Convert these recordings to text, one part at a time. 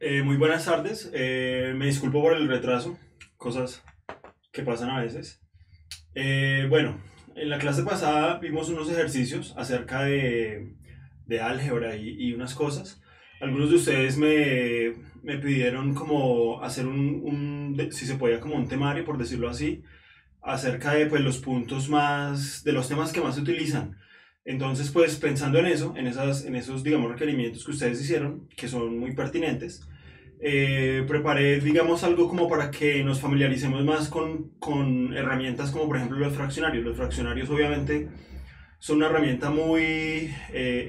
Muy buenas tardes. Me disculpo por el retraso, cosas que pasan a veces. Bueno, en la clase pasada vimos unos ejercicios acerca de álgebra y unas cosas. Algunos de ustedes me pidieron como hacer si se podía, como un temario, por decirlo así, acerca de pues, los puntos más, de los temas que más se utilizan. Entonces, pues pensando en eso, en esos, digamos, requerimientos que ustedes hicieron, que son muy pertinentes, preparé, digamos, algo como para que nos familiaricemos más con herramientas como, por ejemplo, los fraccionarios. Los fraccionarios, obviamente, son una herramienta muy,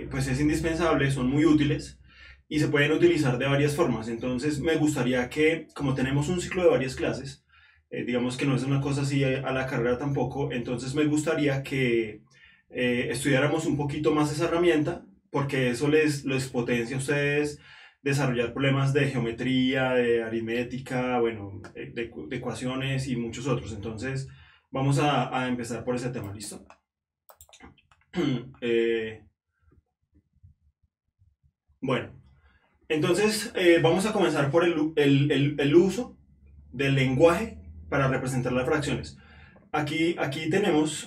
pues es indispensable, son muy útiles y se pueden utilizar de varias formas. Entonces, me gustaría que, como tenemos un ciclo de varias clases, digamos que no es una cosa así a la carrera tampoco, entonces me gustaría que estudiáramos un poquito más esa herramienta, porque eso les potencia a ustedes desarrollar problemas de geometría, de aritmética, bueno, de ecuaciones y muchos otros. Entonces, vamos a empezar por ese tema, ¿listo? Eh, bueno, entonces vamos a comenzar por el uso del lenguaje para representar las fracciones. Aquí tenemos,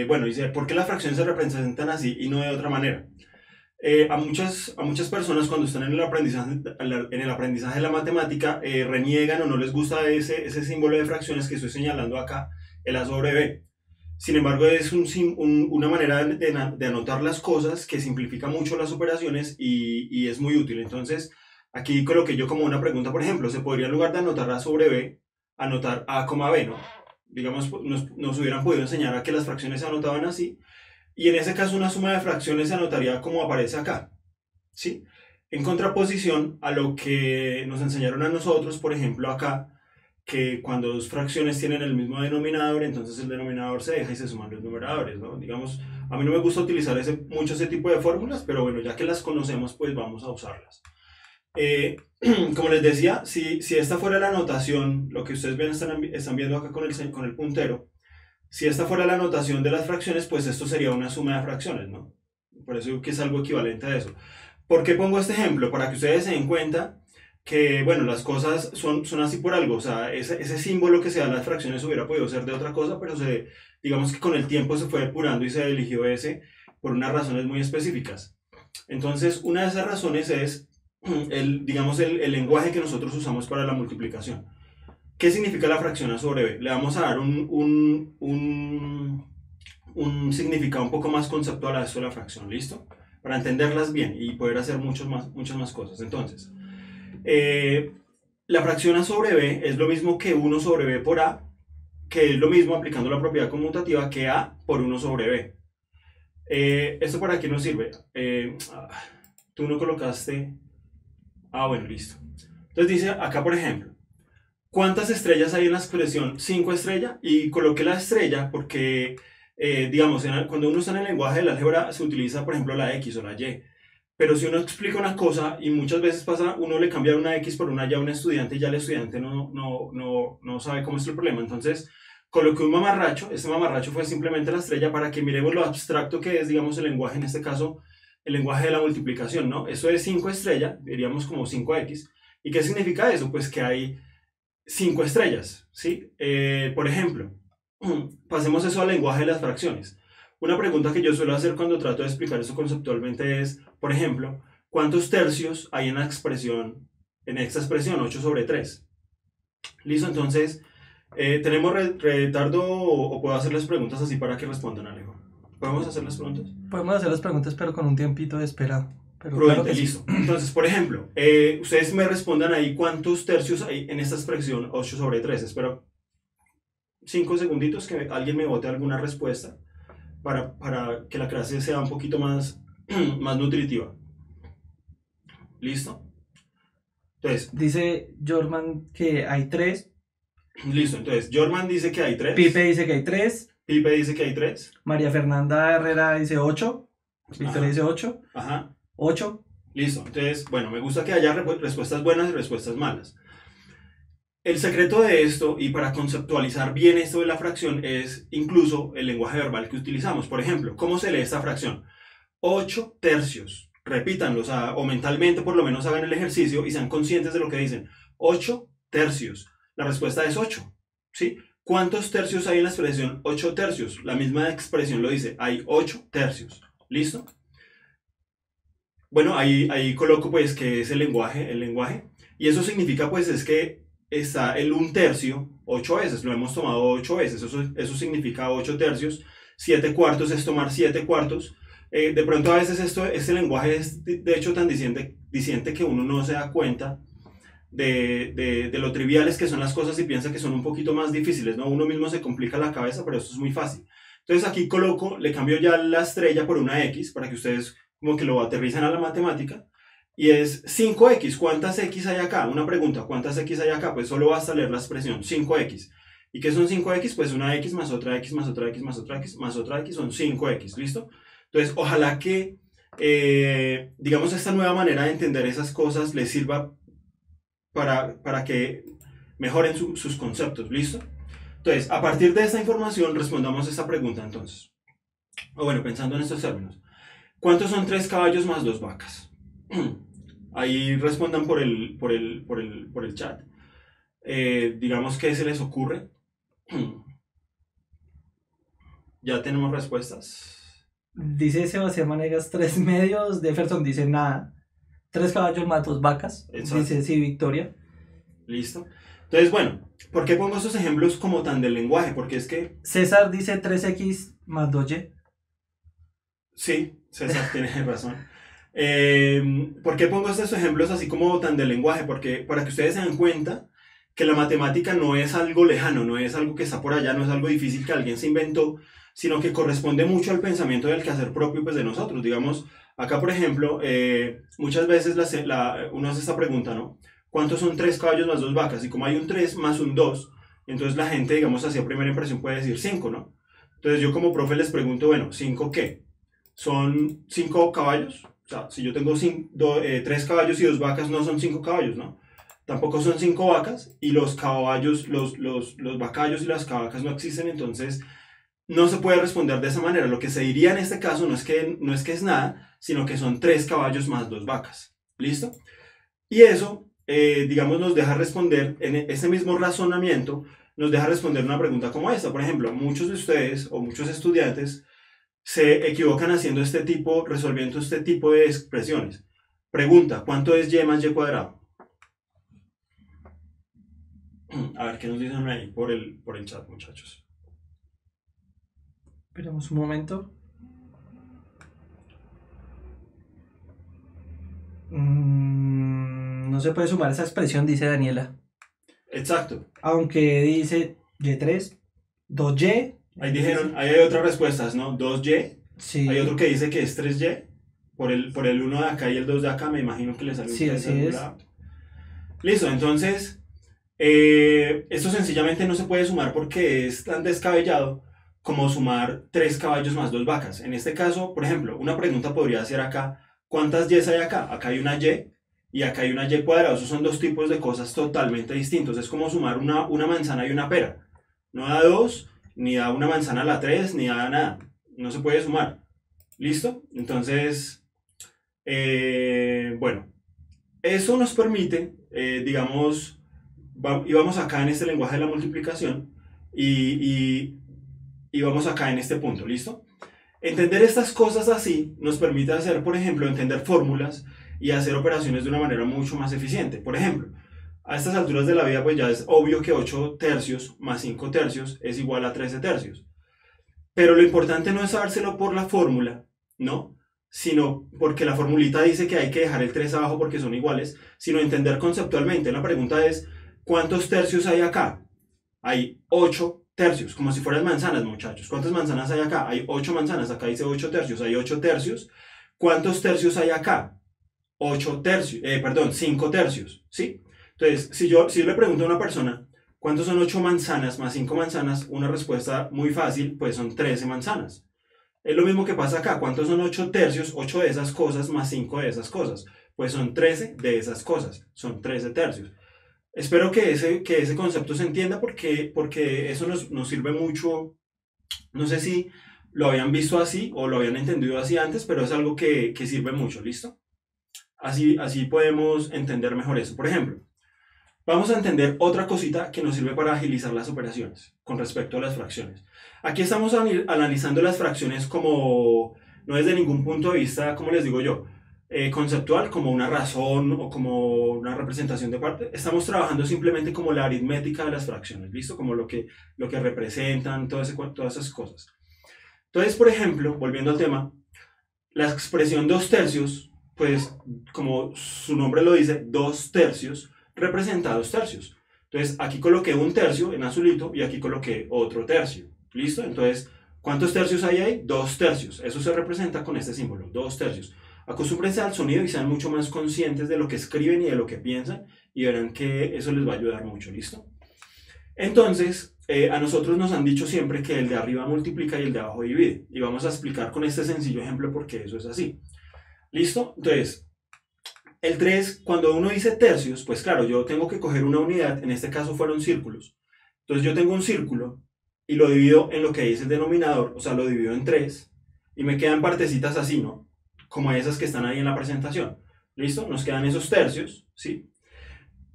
bueno, dice, ¿por qué las fracciones se representan así y no de otra manera? A muchas personas cuando están en el aprendizaje de la matemática reniegan o no les gusta ese símbolo de fracciones que estoy señalando acá, el A sobre B. Sin embargo, es una manera de anotar las cosas que simplifica mucho las operaciones y es muy útil. Entonces, aquí coloqué yo como una pregunta, por ejemplo, se podría en lugar de anotar A sobre B, anotar A, B, ¿no? Digamos, nos hubieran podido enseñar a que las fracciones se anotaban así, y en ese caso una suma de fracciones se anotaría como aparece acá, ¿sí? En contraposición a lo que nos enseñaron a nosotros, por ejemplo acá, que cuando dos fracciones tienen el mismo denominador, entonces el denominador se deja y se suman los numeradores, ¿no? Digamos, a mí no me gusta utilizar mucho ese tipo de fórmulas, pero bueno, ya que las conocemos, pues vamos a usarlas. Eh, Como les decía, si esta fuera la notación, lo que ustedes ven, están viendo acá con el puntero, si esta fuera la notación de las fracciones, pues esto sería una suma de fracciones, ¿no? Por eso digo que es algo equivalente a eso. ¿Por qué pongo este ejemplo? Para que ustedes se den cuenta que, bueno, las cosas son así por algo. O sea, ese símbolo que se da en las fracciones hubiera podido ser de otra cosa, pero digamos que con el tiempo se fue depurando y se eligió ese por unas razones muy específicas. Entonces, una de esas razones es, digamos, el lenguaje que nosotros usamos para la multiplicación. ¿Qué significa la fracción A sobre B? Le vamos a dar un significado un poco más conceptual a esto de la fracción, ¿listo? Para entenderlas bien y poder hacer muchas más cosas. Entonces, eh, la fracción A sobre B es lo mismo que 1 sobre B por A, que es lo mismo aplicando la propiedad conmutativa que A por 1 sobre B. ¿Esto para qué nos sirve? Tú no colocaste... Ah, bueno, listo. Entonces dice acá, por ejemplo, ¿cuántas estrellas hay en la expresión 5 estrellas? Y coloqué la estrella porque, digamos, cuando uno está en el lenguaje del álgebra se utiliza, por ejemplo, la X o la Y. Pero si uno explica una cosa y muchas veces pasa, uno le cambia una X por una Y a un estudiante y ya el estudiante no sabe cómo es el problema. Entonces, coloqué un mamarracho. Este mamarracho fue simplemente la estrella para que miremos lo abstracto que es, digamos, el lenguaje, en este caso, el lenguaje de la multiplicación, ¿no? Eso es 5 estrellas, diríamos como 5X. ¿Y qué significa eso? Pues que hay 5 estrellas, ¿sí? Por ejemplo, pasemos eso al lenguaje de las fracciones. Una pregunta que yo suelo hacer cuando trato de explicar eso conceptualmente es, por ejemplo, ¿cuántos tercios hay en esta expresión 8 sobre 3? Listo, entonces, ¿tenemos retardo o puedo hacer las preguntas así para que respondan, Alejo? ¿Podemos hacer las preguntas? Podemos hacer las preguntas, pero con un tiempito de espera. Pero claro Prudente, que sí. listo. Entonces, por ejemplo, ustedes me respondan ahí cuántos tercios hay en esta expresión 8 sobre 3. Espero 5 segunditos que alguien me vote alguna respuesta para que la clase sea un poquito más, más nutritiva. ¿Listo? Entonces, Dice Jorman que hay tres. listo. Entonces, Jorman dice que hay Pipe 3. dice que hay tres. Pipe dice que hay 3. María Fernanda Herrera dice 8. Victoria Ajá. dice 8. Ajá. 8. Listo. Entonces, bueno, me gusta que haya respuestas buenas y respuestas malas. El secreto de esto, y para conceptualizar bien esto de la fracción, es incluso el lenguaje verbal que utilizamos. Por ejemplo, ¿cómo se lee esta fracción? 8 tercios. repítanlo, o mentalmente por lo menos hagan el ejercicio y sean conscientes de lo que dicen. 8 tercios. La respuesta es 8, ¿sí? ¿Cuántos tercios hay en la expresión 8 tercios? La misma expresión lo dice, hay 8 tercios. ¿Listo? Bueno, ahí coloco pues que es el lenguaje. Y eso significa pues es que está el 1 tercio 8 veces, lo hemos tomado 8 veces, eso significa 8 tercios. 7 cuartos es tomar 7 cuartos. De pronto a veces este lenguaje es de hecho tan diciente que uno no se da cuenta de lo triviales que son las cosas y piensa que son un poquito más difíciles, ¿no? Uno mismo se complica la cabeza, pero esto es muy fácil. Entonces aquí le cambio ya la estrella por una X para que ustedes como que lo aterrizan a la matemática. Y es 5X. ¿Cuántas X hay acá? Una pregunta, ¿cuántas X hay acá? Pues solo basta leer la expresión 5X. ¿Y qué son 5X? Pues una X más otra X más otra X más otra X más otra X son 5X, ¿listo? Entonces, ojalá que, digamos, esta nueva manera de entender esas cosas les sirva para que mejoren sus conceptos, ¿listo? Entonces, a partir de esta información, respondamos esta pregunta entonces. O bueno, pensando en estos términos. ¿Cuántos son 3 caballos más 2 vacas? Ahí respondan por el chat. Digamos que se les ocurre. Ya tenemos respuestas. Dice Sebastián Manegas 3 medios. Jefferson dice nada. 3 caballos más 2 vacas. Exacto. Dice sí, Victoria. Listo. Entonces, bueno, ¿por qué pongo estos ejemplos como tan del lenguaje? Porque es que... César dice 3X más 2Y. Sí, César tiene razón. ¿Por qué pongo estos ejemplos así como tan del lenguaje? Porque para que ustedes se den cuenta que la matemática no es algo lejano, no es algo que está por allá, no es algo difícil que alguien se inventó, sino que corresponde mucho al pensamiento del quehacer propio pues, de nosotros. Digamos, acá por ejemplo, muchas veces uno hace esta pregunta, ¿no? ¿Cuántos son 3 caballos más 2 vacas? Y como hay un 3 más un 2, entonces la gente, digamos, así a primera impresión puede decir 5, ¿no? Entonces yo como profe les pregunto, bueno, ¿5 qué? ¿Son 5 caballos? O sea, si yo tengo 3 caballos y 2 vacas, no son 5 caballos, ¿no? Tampoco son 5 vacas y los caballos, los vacallos y las vacas no existen, entonces no se puede responder de esa manera. Lo que se diría en este caso no es que es nada, sino que son 3 caballos más 2 vacas. ¿Listo? Y eso, digamos, nos deja responder, en ese mismo razonamiento, nos deja responder una pregunta como esta. Por ejemplo, muchos de ustedes o muchos estudiantes se equivocan resolviendo este tipo de expresiones. Pregunta, ¿cuánto es y más y cuadrado? A ver, ¿qué nos dicen ahí por el chat, muchachos? Esperamos un momento. No se puede sumar esa expresión, dice Daniela. Exacto. Aunque dice Y3, 2Y. Ahí dijeron, ahí hay otras respuestas, ¿no? 2Y. Sí. Hay otro que dice que es 3Y. Por el 1 de acá y el 2 de acá, me imagino que le sale un Sí, 3 así de es. lado. Listo, entonces, esto sencillamente no se puede sumar porque es tan descabellado como sumar 3 caballos más 2 vacas. En este caso, por ejemplo, una pregunta podría ser acá, ¿cuántas Y's hay acá? Acá hay una Y y acá hay una Y cuadrada. Esos son dos tipos de cosas totalmente distintos. Es como sumar una manzana y una pera. No da 2, ni da una manzana a la 3, ni da nada. No se puede sumar. ¿Listo? Entonces, bueno, eso nos permite, digamos, y vamos acá en este lenguaje de la multiplicación y vamos acá en este punto, ¿listo? Entender estas cosas así nos permite hacer, por ejemplo, entender fórmulas y hacer operaciones de una manera mucho más eficiente. Por ejemplo, a estas alturas de la vida pues ya es obvio que 8 tercios más 5 tercios es igual a 13 tercios. Pero lo importante no es sabérselo por la fórmula, ¿no? Sino porque la formulita dice que hay que dejar el 3 abajo porque son iguales, sino entender conceptualmente. La pregunta es, ¿cuántos tercios hay acá? Hay 8 tercios, como si fueran manzanas, muchachos. ¿Cuántas manzanas hay acá? Hay 8 manzanas, acá dice 8 tercios, hay 8 tercios. ¿Cuántos tercios hay acá? 8 tercios, 5 tercios, ¿sí? Entonces, si yo le pregunto a una persona, ¿cuántos son 8 manzanas más 5 manzanas? Una respuesta muy fácil, pues son 13 manzanas. Es lo mismo que pasa acá. ¿Cuántos son 8 tercios? 8 de esas cosas más 5 de esas cosas. Pues son 13 de esas cosas. Son 13 tercios. Espero que ese concepto se entienda porque eso nos sirve mucho. No sé si lo habían visto así o lo habían entendido así antes, pero es algo que sirve mucho. ¿Listo? así podemos entender mejor eso. Por ejemplo, vamos a entender otra cosita que nos sirve para agilizar las operaciones con respecto a las fracciones. Aquí estamos analizando las fracciones como, no desde ningún punto de vista, como les digo yo, conceptual, como una razón o como una representación de parte. Estamos trabajando simplemente como la aritmética de las fracciones, ¿listo? Como lo que representan, todas esas cosas. Entonces, por ejemplo, volviendo al tema, la expresión 2/3, pues como su nombre lo dice, 2/3 representa 2/3. Entonces aquí coloqué un tercio en azulito y aquí coloqué otro tercio. ¿Listo? Entonces, ¿cuántos tercios hay ahí? 2/3. Eso se representa con este símbolo, 2/3. Acostúmbrense al sonido y sean mucho más conscientes de lo que escriben y de lo que piensan y verán que eso les va a ayudar mucho. ¿Listo? Entonces, a nosotros nos han dicho siempre que el de arriba multiplica y el de abajo divide. Y vamos a explicar con este sencillo ejemplo por qué eso es así. ¿Listo? Entonces, el 3, cuando uno dice tercios, pues claro, yo tengo que coger una unidad, en este caso fueron círculos. Entonces yo tengo un círculo y lo divido en lo que dice el denominador, o sea, lo divido en 3 y me quedan partecitas así, ¿no? Como esas que están ahí en la presentación. ¿Listo? Nos quedan esos tercios, ¿sí?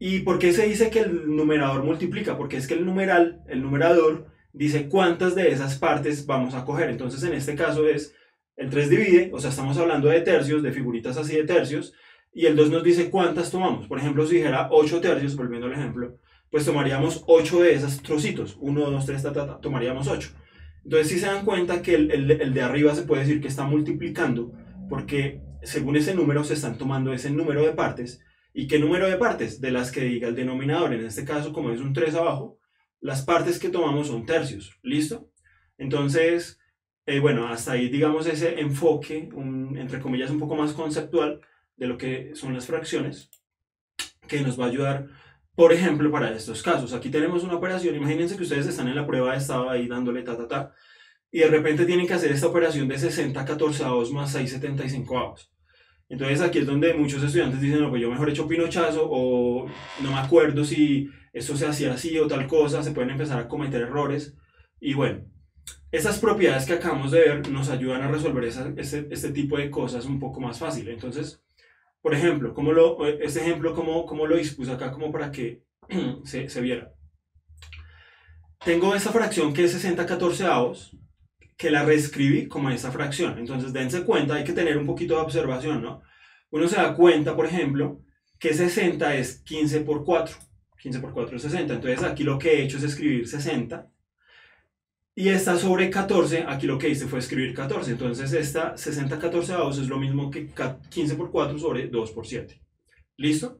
¿Y por qué se dice que el numerador multiplica? Porque es que el numerador, dice cuántas de esas partes vamos a coger. Entonces en este caso es, el 3 divide, o sea, estamos hablando de tercios, de figuritas así de tercios, y el 2 nos dice cuántas tomamos. Por ejemplo, si dijera 8 tercios, volviendo al ejemplo, pues tomaríamos 8 de esos trocitos. 1, 2, 3, tomaríamos 8. Entonces si se dan cuenta que el de arriba se puede decir que está multiplicando, porque según ese número se están tomando ese número de partes. ¿Y qué número de partes? De las que diga el denominador. En este caso, como es un 3 abajo, las partes que tomamos son tercios. ¿Listo? Entonces, bueno, hasta ahí digamos ese enfoque, entre comillas, un poco más conceptual de lo que son las fracciones, que nos va a ayudar, por ejemplo, para estos casos. Aquí tenemos una operación. Imagínense que ustedes están en la prueba de estado ahí dándole y de repente tienen que hacer esta operación de 60/14 más 6/75. Entonces aquí es donde muchos estudiantes dicen, no, pues yo mejor he hecho pinochazo o no me acuerdo si eso se hacía así o tal cosa, se pueden empezar a cometer errores. Y bueno, esas propiedades que acabamos de ver nos ayudan a resolver este tipo de cosas un poco más fácil. Entonces, por ejemplo, este ejemplo, ¿cómo lo dispuse acá como para que se viera? Tengo esta fracción que es 60/14, que la reescribí como esta fracción. Entonces, dense cuenta, hay que tener un poquito de observación, ¿no? Uno se da cuenta, por ejemplo, que 60 es 15 por 4. 15 por 4 es 60. Entonces, aquí lo que he hecho es escribir 60. Y esta sobre 14, aquí lo que hice fue escribir 14. Entonces, esta 60/14 es lo mismo que 15 por 4 sobre 2 por 7. ¿Listo?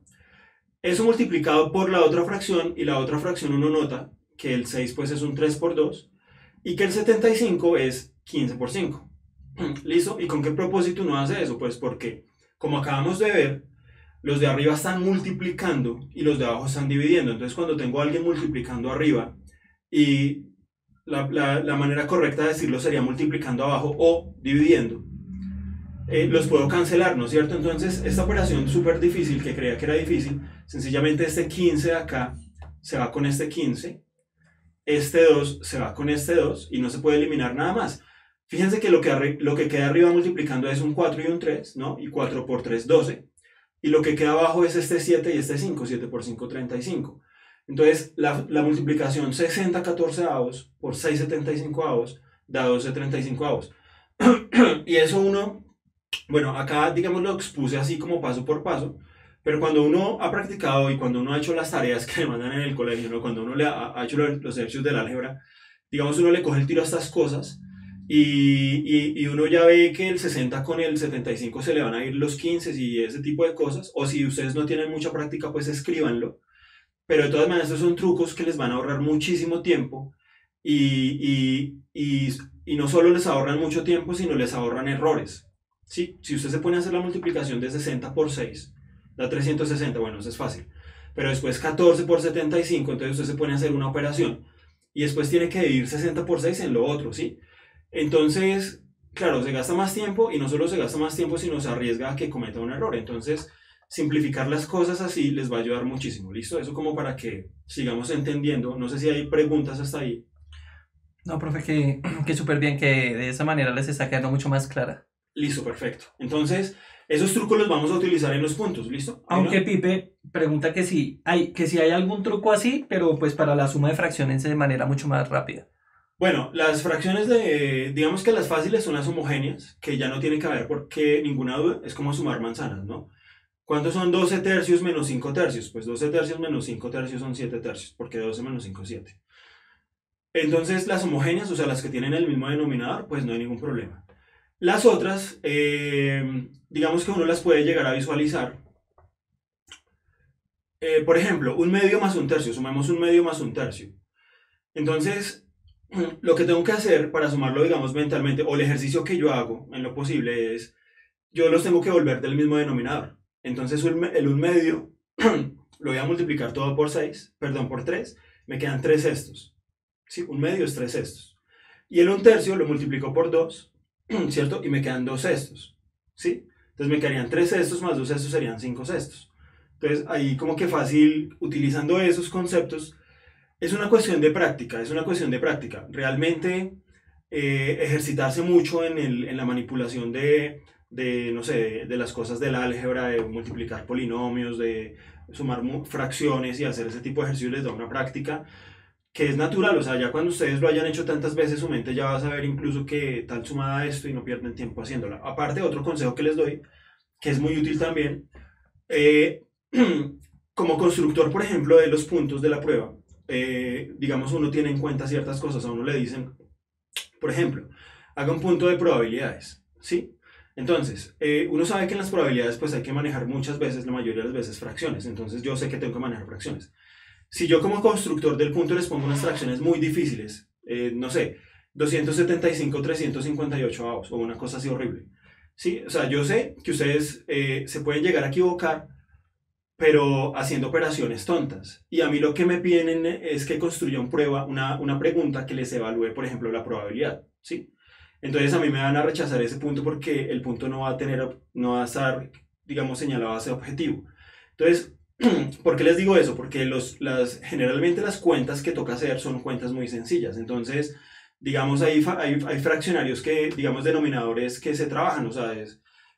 Eso multiplicado por la otra fracción, y la otra fracción uno nota que el 6 pues es un 3 por 2, y que el 75 es 15 por 5. ¿Listo? ¿Y con qué propósito uno hace eso? Pues porque, como acabamos de ver, los de arriba están multiplicando y los de abajo están dividiendo. Entonces, cuando tengo a alguien multiplicando arriba, y la manera correcta de decirlo sería multiplicando abajo o dividiendo, los puedo cancelar, ¿no es cierto? Entonces, esta operación súper difícil, que creía que era difícil, sencillamente este 15 de acá se va con este 15, este 2 se va con este 2 y no se puede eliminar nada más. Fíjense que lo que queda arriba multiplicando es un 4 y un 3, ¿no? Y 4 por 3, 12. Y lo que queda abajo es este 7 y este 5, 7 por 5, 35. Entonces, la multiplicación 60/14 por 6/75 da 12/35. Y eso uno, bueno, acá digamos lo expuse así como paso por paso, pero cuando uno ha practicado y cuando uno ha hecho las tareas que le mandan en el colegio, ¿no? Cuando uno ha hecho los ejercicios del álgebra, digamos uno le coge el tiro a estas cosas y uno ya ve que el 60 con el 75 se le van a ir los 15 y ese tipo de cosas, o si ustedes no tienen mucha práctica, pues escríbanlo. Pero de todas maneras, estos son trucos que les van a ahorrar muchísimo tiempo y no solo les ahorran mucho tiempo, sino les ahorran errores. ¿Sí? Si usted se pone a hacer la multiplicación de 60 por 6, da 360, bueno, eso es fácil. Pero después 14 por 75, entonces usted se pone a hacer una operación y después tiene que dividir 60 por 6 en lo otro, ¿sí? Entonces, claro, se gasta más tiempo y no solo se gasta más tiempo, sino se arriesga a que cometa un error. Entonces, simplificar las cosas así les va a ayudar muchísimo. ¿Listo? Eso como para que sigamos entendiendo. No sé si hay preguntas hasta ahí. No, profe, que súper bien, que de esa manera les está quedando mucho más clara. Listo, perfecto. Entonces, esos trucos los vamos a utilizar en los puntos, ¿listo? ¿Ahí Aunque no? Pipe pregunta que si hay algún truco así, pero pues para la suma de fracciones de manera mucho más rápida. Bueno, las fracciones digamos que las fáciles son las homogéneas, que ya no tienen que haber porque ninguna duda, es como sumar manzanas, ¿no? ¿Cuántos son 12 tercios menos 5 tercios? Pues 12 tercios menos 5 tercios son 7 tercios, porque 12 menos 5 es 7. Entonces, las homogéneas, o sea, las que tienen el mismo denominador, pues no hay ningún problema. Las otras, digamos que uno las puede llegar a visualizar. Por ejemplo, un medio más un tercio, sumemos un medio más un tercio. Entonces, lo que tengo que hacer para sumarlo, digamos, mentalmente, o el ejercicio que yo hago en lo posible es, yo los tengo que volver del mismo denominador. Entonces, el un medio lo voy a multiplicar todo por 6, perdón, por 3, me quedan 3 sextos. ¿Sí? Un medio es 3 sextos. Y el un tercio lo multiplico por 2, ¿cierto? Y me quedan 2 sextos. ¿Sí? Entonces me quedarían 3 sextos más 2 sextos serían 5 sextos. Entonces ahí como que fácil, utilizando esos conceptos, es una cuestión de práctica, es una cuestión de práctica. Realmente ejercitarse mucho en la manipulación no sé, de las cosas del álgebra, de multiplicar polinomios, de sumar fracciones y hacer ese tipo de ejercicios les da una práctica que es natural, o sea, ya cuando ustedes lo hayan hecho tantas veces, su mente ya va a saber incluso que tal sumada esto y no pierden tiempo haciéndola. Aparte, otro consejo que les doy, que es muy útil también, eh, como constructor, por ejemplo, de los puntos de la prueba, digamos, uno tiene en cuenta ciertas cosas, a uno le dicen, por ejemplo, haga un punto de probabilidades, ¿sí? Entonces, uno sabe que en las probabilidades pues hay que manejar muchas veces, la mayoría de las veces, fracciones, entonces yo sé que tengo que manejar fracciones. Si yo como constructor del punto les pongo unas fracciones muy difíciles, no sé, 275, 358 avos o una cosa así horrible. Sí, o sea, yo sé que ustedes se pueden llegar a equivocar, pero haciendo operaciones tontas. Y a mí lo que me piden es que construya una pregunta que les evalúe, por ejemplo, la probabilidad. ¿Sí? Entonces a mí me van a rechazar ese punto porque el punto no va a estar, digamos, señalado a ese objetivo. Entonces, ¿por qué les digo eso? Porque generalmente las cuentas que toca hacer son cuentas muy sencillas. Entonces, digamos, hay fraccionarios que, digamos, denominadores que se trabajan. O sea,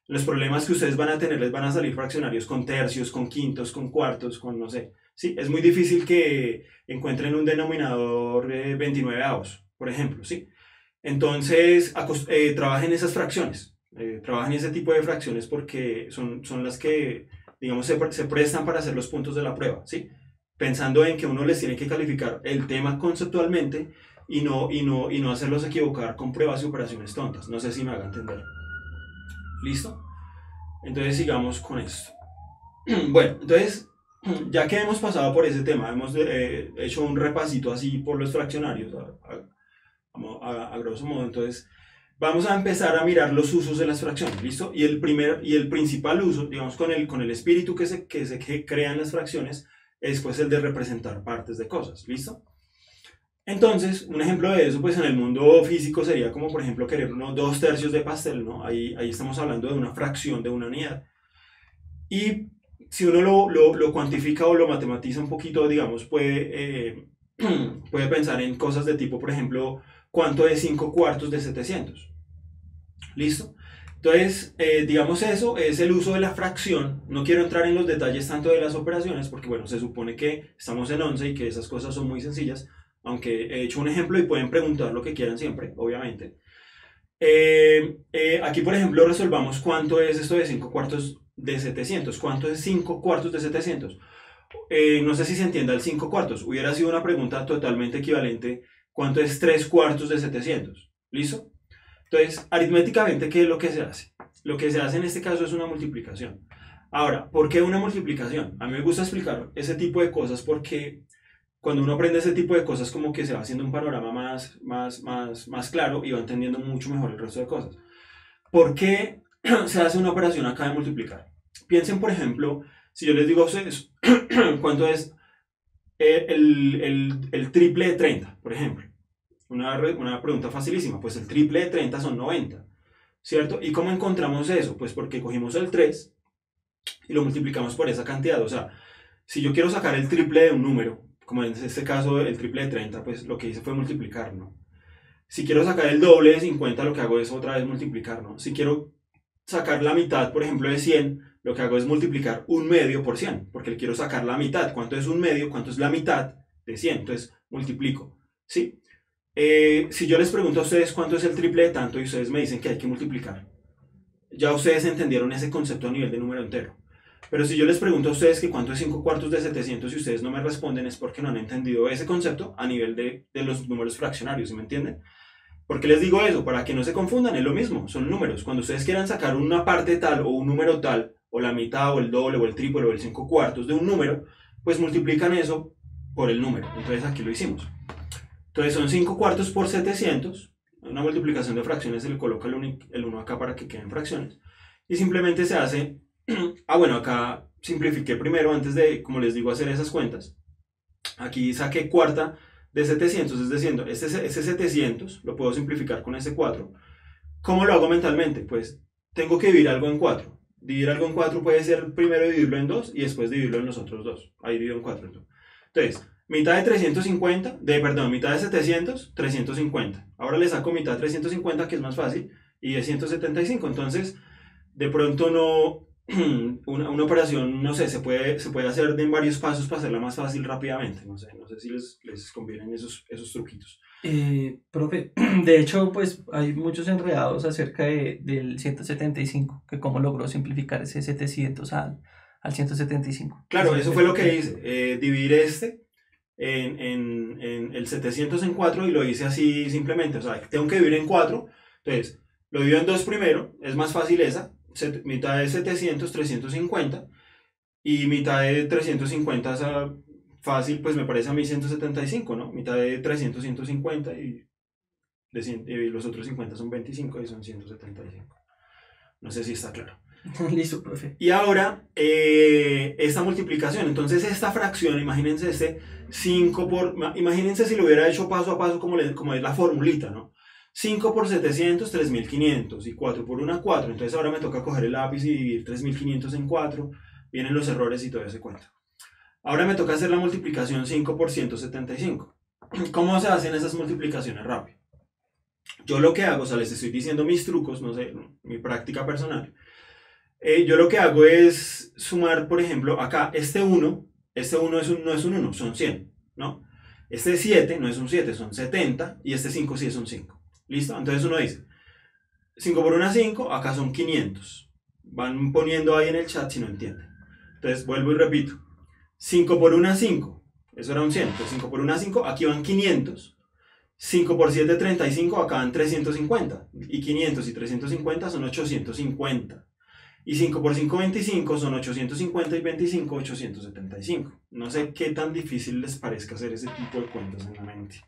los problemas que ustedes van a tener les van a salir fraccionarios con tercios, con quintos, con cuartos, con no sé. Sí, es muy difícil que encuentren un denominador 29 avos, por ejemplo, ¿sí? Entonces, trabajen esas fracciones. Trabajen ese tipo de fracciones porque son las que digamos, se prestan para hacer los puntos de la prueba, ¿sí? Pensando en que uno les tiene que calificar el tema conceptualmente y no hacerlos equivocar con pruebas y operaciones tontas. No sé si me haga entender. ¿Listo? Entonces sigamos con esto. Bueno, entonces, ya que hemos pasado por ese tema, hemos hecho un repasito así por los fraccionarios, a grosso modo, entonces vamos a empezar a mirar los usos de las fracciones, ¿listo? Y el principal uso, digamos, con el espíritu que crean las fracciones, es pues el de representar partes de cosas, ¿listo? Entonces, un ejemplo de eso, pues en el mundo físico sería como, por ejemplo, querer unos 2 tercios de pastel, ¿no? Ahí estamos hablando de una fracción de una unidad. Y si uno lo cuantifica o lo matematiza un poquito, digamos, puede pensar en cosas de tipo, por ejemplo, ¿cuánto es 5 cuartos de 700? ¿Listo? Entonces, digamos eso, es el uso de la fracción. No quiero entrar en los detalles tanto de las operaciones, porque bueno, se supone que estamos en 11 y que esas cosas son muy sencillas, aunque he hecho un ejemplo y pueden preguntar lo que quieran siempre, obviamente. Aquí, por ejemplo, resolvamos cuánto es esto de 5 cuartos de 700. ¿Cuánto es 5 cuartos de 700? No sé si se entienda el 5 cuartos. Hubiera sido una pregunta totalmente equivalente. ¿Cuánto es 3 cuartos de 700? ¿Listo? Entonces, aritméticamente, ¿qué es lo que se hace? Lo que se hace en este caso es una multiplicación. Ahora, ¿por qué una multiplicación? A mí me gusta explicar ese tipo de cosas porque cuando uno aprende ese tipo de cosas como que se va haciendo un panorama más claro y va entendiendo mucho mejor el resto de cosas. ¿Por qué se hace una operación acá de multiplicar? Piensen, por ejemplo, si yo les digo a ustedes, ¿cuánto es el triple de 30, por ejemplo? Una pregunta facilísima, pues el triple de 30 son 90, ¿cierto? ¿Y cómo encontramos eso? Pues porque cogimos el 3 y lo multiplicamos por esa cantidad. O sea, si yo quiero sacar el triple de un número, como en este caso el triple de 30, pues lo que hice fue multiplicar, ¿no? Si quiero sacar el doble de 50, lo que hago es otra vez multiplicar, ¿no? Si quiero sacar la mitad, por ejemplo, de 100, lo que hago es multiplicar 1/2 por 100, porque le quiero sacar la mitad. ¿Cuánto es 1/2? ¿Cuánto es la mitad de 100? Entonces, multiplico, ¿sí? Si yo les pregunto a ustedes cuánto es el triple de tanto y ustedes me dicen que hay que multiplicar, ya ustedes entendieron ese concepto a nivel de número entero. Pero si yo les pregunto a ustedes que cuánto es 5 cuartos de 700 y ustedes no me responden, es porque no han entendido ese concepto a nivel de los números fraccionarios, ¿sí me entienden? ¿Por qué les digo eso? Para que no se confundan, es lo mismo, son números. Cuando ustedes quieran sacar una parte tal o un número tal, o la mitad o el doble o el triple o el 5 cuartos de un número, pues multiplican eso por el número. Entonces aquí lo hicimos. Entonces son 5 cuartos por 700, una multiplicación de fracciones, se le coloca el 1 acá para que queden fracciones, y simplemente se hace, bueno, acá simplifiqué primero antes de, como les digo, hacer esas cuentas. Aquí saqué cuarta de 700, es decir, ese 700 lo puedo simplificar con ese 4. ¿Cómo lo hago mentalmente? Pues tengo que dividir algo en 4. Dividir algo en 4 puede ser primero dividirlo en 2 y después dividirlo en los otros 2. Ahí divido en 4. Entonces, mitad de 350, mitad de 700, 350. Ahora le saco mitad de 350, que es más fácil, y de 175. Entonces, de pronto no, una operación, no sé, se puede hacer en varios pasos para hacerla más fácil rápidamente. No sé si les convienen esos truquitos. Profe, de hecho, pues hay muchos enredados acerca del 175, que cómo logró simplificar ese 700 al 175. Claro, eso fue lo que hice, dividir en el 700 en 4 y lo hice así simplemente, o sea, tengo que dividir en 4, entonces lo divido en 2 primero, es más fácil esa, mitad de 700, 350, y mitad de 350, esa fácil, pues me parece a mí 175, ¿no? Mitad de 300, 150 y los otros 50 son 25 y son 175. No sé si está claro. Listo, profe. Y ahora, esta multiplicación, entonces esta fracción, imagínense 5 por, imagínense si lo hubiera hecho paso a paso como es la formulita, ¿no? 5 por 700, 3500, y 4 por 1, 4. Entonces ahora me toca coger el lápiz y dividir 3500 en 4, vienen los errores y todo ese cuento. Ahora me toca hacer la multiplicación 5 por 175. ¿Cómo se hacen esas multiplicaciones rápido? Yo lo que hago, o sea, les estoy diciendo mis trucos, no sé, mi práctica personal. Yo lo que hago es sumar, por ejemplo, acá este 1 no es un 1, son 100, ¿no? Este 7 no es un 7, son 70, y este 5 sí es un 5. ¿Listo? Entonces uno dice, 5 por 1, 5, acá son 500. Van poniendo ahí en el chat si no entienden. Entonces vuelvo y repito, 5 por 1, 5, eso era un 100, entonces 5 por 1, 5, aquí van 500. 5 por 7, 35, acá van 350, y 500 y 350 son 850. Y 5 por 5, 25, son 850 y 25, 875. No sé qué tan difícil les parezca hacer ese tipo de cuentas en la mente.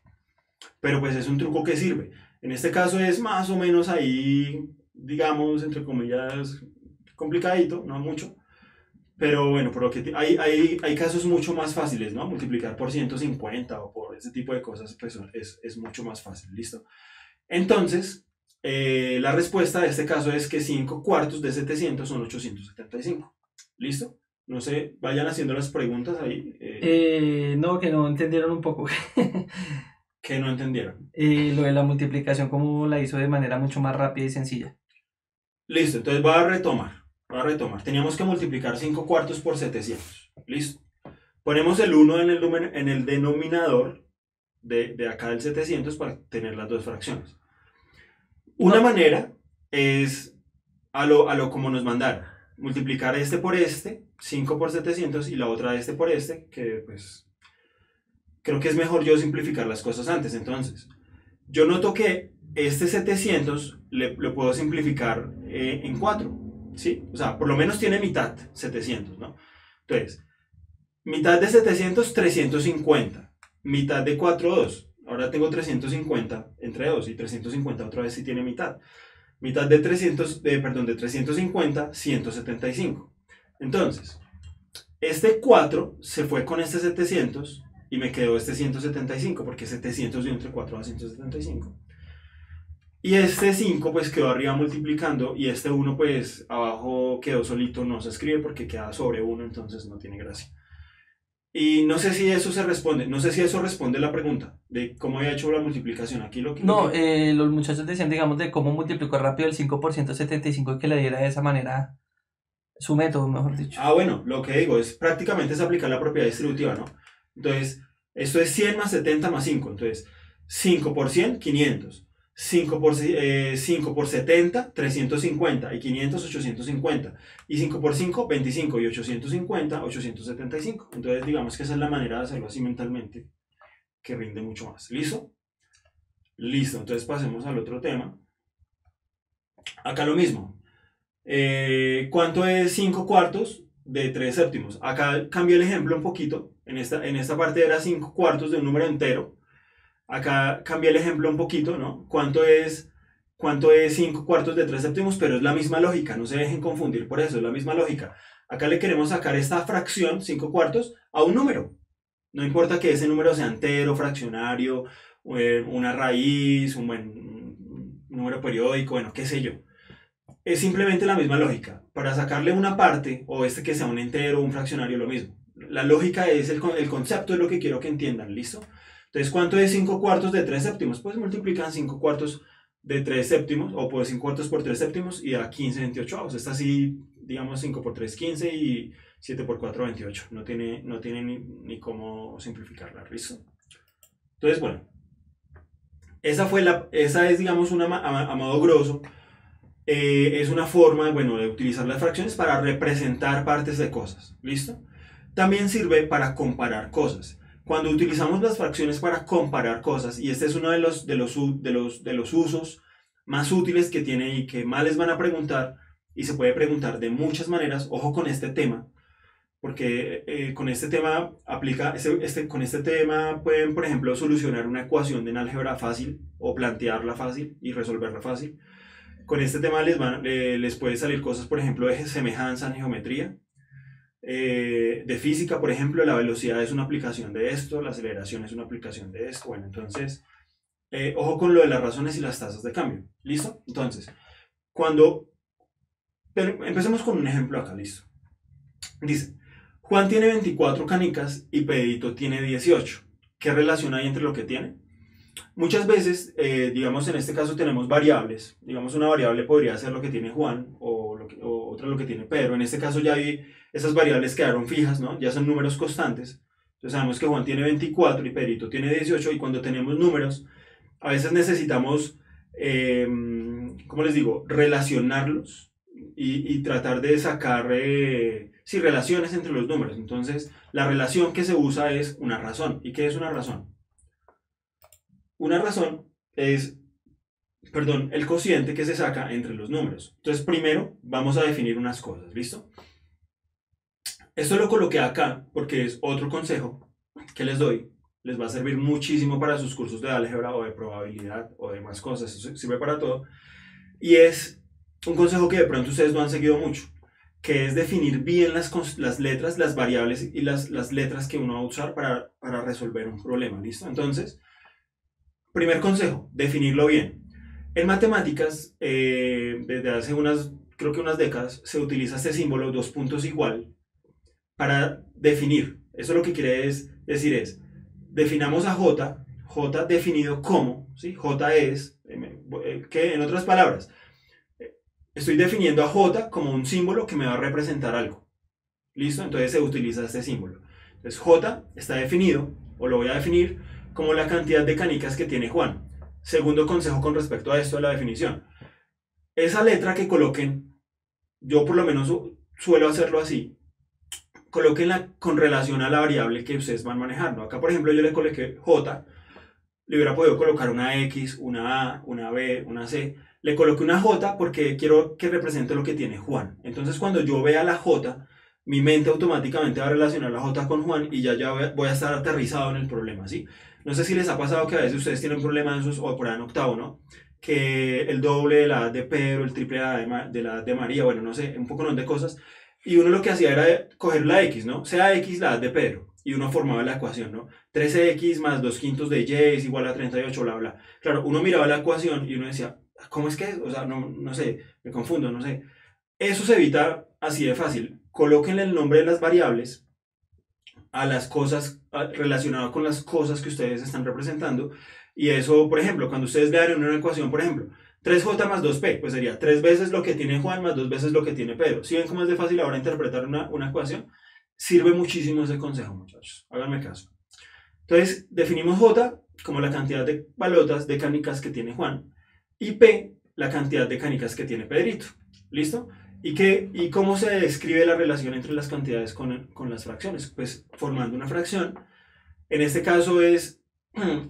Pero pues es un truco que sirve. En este caso es más o menos ahí, digamos, entre comillas, complicadito, no mucho. Pero bueno, hay casos mucho más fáciles, ¿no? Multiplicar por 150 o por ese tipo de cosas, pues es mucho más fácil, ¿listo? Entonces, la respuesta de este caso es que 5 cuartos de 700 son 875. ¿Listo? No sé, vayan haciendo las preguntas ahí. No, que no entendieron un poco. Que no entendieron. Lo de la multiplicación, cómo la hizo de manera mucho más rápida y sencilla. Listo, entonces voy a retomar. Teníamos que multiplicar 5 cuartos por 700. ¿Listo? Ponemos el 1 en el denominador de acá del 700 para tener las dos fracciones. Una manera es a lo como nos mandaron. Multiplicar este por este, 5 por 700, y la otra este por este, que pues creo que es mejor yo simplificar las cosas antes. Entonces, yo noto que este 700 lo puedo simplificar en 4, ¿sí? O sea, por lo menos tiene mitad 700, ¿no? Entonces, mitad de 700, 350. Mitad de 4, 2. Ahora tengo 350 entre 2 y 350 otra vez sí tiene mitad. Mitad de 350, 175. Entonces, este 4 se fue con este 700 y me quedó este 175 porque 700 dio entre 4 a 175. Y este 5 pues quedó arriba multiplicando y este 1 pues abajo quedó solito, no se escribe porque queda sobre 1, entonces no tiene gracia. Y no sé si eso se responde, no sé si eso responde a la pregunta de cómo había hecho la multiplicación. Aquí No, los muchachos decían, digamos, de cómo multiplicó rápido el 5% 75 y que le diera de esa manera su método, mejor dicho. Ah, bueno, lo que digo es prácticamente es aplicar la propiedad distributiva, ¿no? Entonces, esto es 100 más 70 más 5. Entonces, 5 por 100, 500. 5 por 70, 350. Y 500, 850. Y 5 por 5, 25. Y 850, 875. Entonces, digamos que esa es la manera de hacerlo así mentalmente, que rinde mucho más. ¿Listo? Listo. Entonces, pasemos al otro tema. Acá lo mismo. ¿Cuánto es 5 cuartos de 3 séptimos? Acá cambié el ejemplo un poquito. En esta parte era 5 cuartos de un número entero. Acá cambié el ejemplo un poquito, ¿no? ¿Cuánto es 5 cuartos de 3 séptimos? Pero es la misma lógica, no se dejen confundir por eso, es la misma lógica. Acá le queremos sacar esta fracción, 5 cuartos, a un número. No importa que ese número sea entero, fraccionario, una raíz, un número periódico, bueno, qué sé yo. Es simplemente la misma lógica. Para sacarle una parte, o que sea un entero o un fraccionario, lo mismo. La lógica es el concepto, es lo que quiero que entiendan, ¿listo? Entonces, ¿cuánto es 5 cuartos de 3 séptimos? Pues multiplican 5 cuartos de 3 séptimos, o pues 5 cuartos por 3 séptimos, y da 15 28avos. Esta sí, digamos 5 por 3 15 y 7 por 4 28. No tiene ni cómo simplificarla, ¿listo? Entonces, bueno, esa es, digamos, a modo grosso, es una forma, bueno, de utilizar las fracciones para representar partes de cosas, ¿listo? También sirve para comparar cosas. Cuando utilizamos las fracciones para comparar cosas, y este es uno de los usos más útiles que tiene y que más les van a preguntar, y se puede preguntar de muchas maneras, ojo con este tema, porque con este tema con este tema pueden, por ejemplo, solucionar una ecuación en álgebra fácil, o plantearla fácil y resolverla fácil. Con este tema les puede salir cosas, por ejemplo, de semejanza en geometría. De física, por ejemplo, la velocidad es una aplicación de esto, la aceleración es una aplicación de esto. Bueno, entonces, ojo con lo de las razones y las tasas de cambio. ¿Listo? Entonces, empecemos con un ejemplo acá, ¿listo? Dice, Juan tiene 24 canicas y Pedrito tiene 18. ¿Qué relación hay entre lo que tiene? Muchas veces, digamos, en este caso tenemos variables. Digamos, una variable podría ser lo que tiene Juan o otra lo que tiene Pedro. En este caso ya esas variables quedaron fijas, ¿no? Ya son números constantes. Entonces sabemos que Juan tiene 24 y Pedrito tiene 18, y cuando tenemos números, a veces necesitamos, ¿cómo les digo?, relacionarlos y tratar de sacar, relaciones entre los números. Entonces, la relación que se usa es una razón. ¿Y qué es una razón? Una razón es, el cociente que se saca entre los números. Entonces, primero vamos a definir unas cosas, ¿listo? Esto lo coloqué acá porque es otro consejo que les doy. Les va a servir muchísimo para sus cursos de álgebra o de probabilidad o de más cosas. Eso sirve para todo. Y es un consejo que de pronto ustedes no han seguido mucho, que es definir bien las letras, las variables y las letras que uno va a usar para resolver un problema, ¿listo? Entonces, primer consejo, definirlo bien. En matemáticas, desde hace creo que unas décadas, se utiliza este símbolo, dos puntos igual, para definir. Eso lo que quiere decir es, definamos a J definido como, ¿sí? J es, que en otras palabras, estoy definiendo a J como un símbolo que me va a representar algo. ¿Listo? Entonces se utiliza este símbolo. Entonces J está definido, o lo voy a definir, como la cantidad de canicas que tiene Juan. Segundo consejo con respecto a esto de la definición. Esa letra que coloquen, yo por lo menos suelo hacerlo así, colóquenla con relación a la variable que ustedes van manejando. Acá, por ejemplo, yo le coloqué J, le hubiera podido colocar una X, una A, una B, una C. Le coloqué una J porque quiero que represente lo que tiene Juan. Entonces, cuando yo vea la J, mi mente automáticamente va a relacionar la J con Juan y ya voy a estar aterrizado en el problema, ¿sí? No sé si les ha pasado que a veces ustedes tienen problemas o por ahí en octavo, ¿no? Que el doble de la edad de Pedro, el triple de la edad de María, bueno, no sé, un poco de cosas. Y uno lo que hacía era coger la X, ¿no? Sea X la edad de Pedro. Y uno formaba la ecuación, ¿no? 13x más 2 quintos de y es igual a 38, bla, bla. Claro, uno miraba la ecuación y uno decía, ¿cómo es que? O sea, no sé, me confundo, no sé. Eso se evita así de fácil. Colóquenle el nombre de las variables a las cosas, relacionado con las cosas que ustedes están representando. Y eso, por ejemplo, cuando ustedes vean en una ecuación, por ejemplo, 3J más 2P, pues sería 3 veces lo que tiene Juan más 2 veces lo que tiene Pedro. ¿Sí ven cómo es de fácil ahora interpretar una ecuación? Sirve muchísimo ese consejo, muchachos. Háganme caso. Entonces, definimos J como la cantidad de balotas de canicas que tiene Juan y P la cantidad de canicas que tiene Pedrito. ¿Listo? ¿Y cómo se describe la relación entre las cantidades con las fracciones? Pues formando una fracción. En este caso es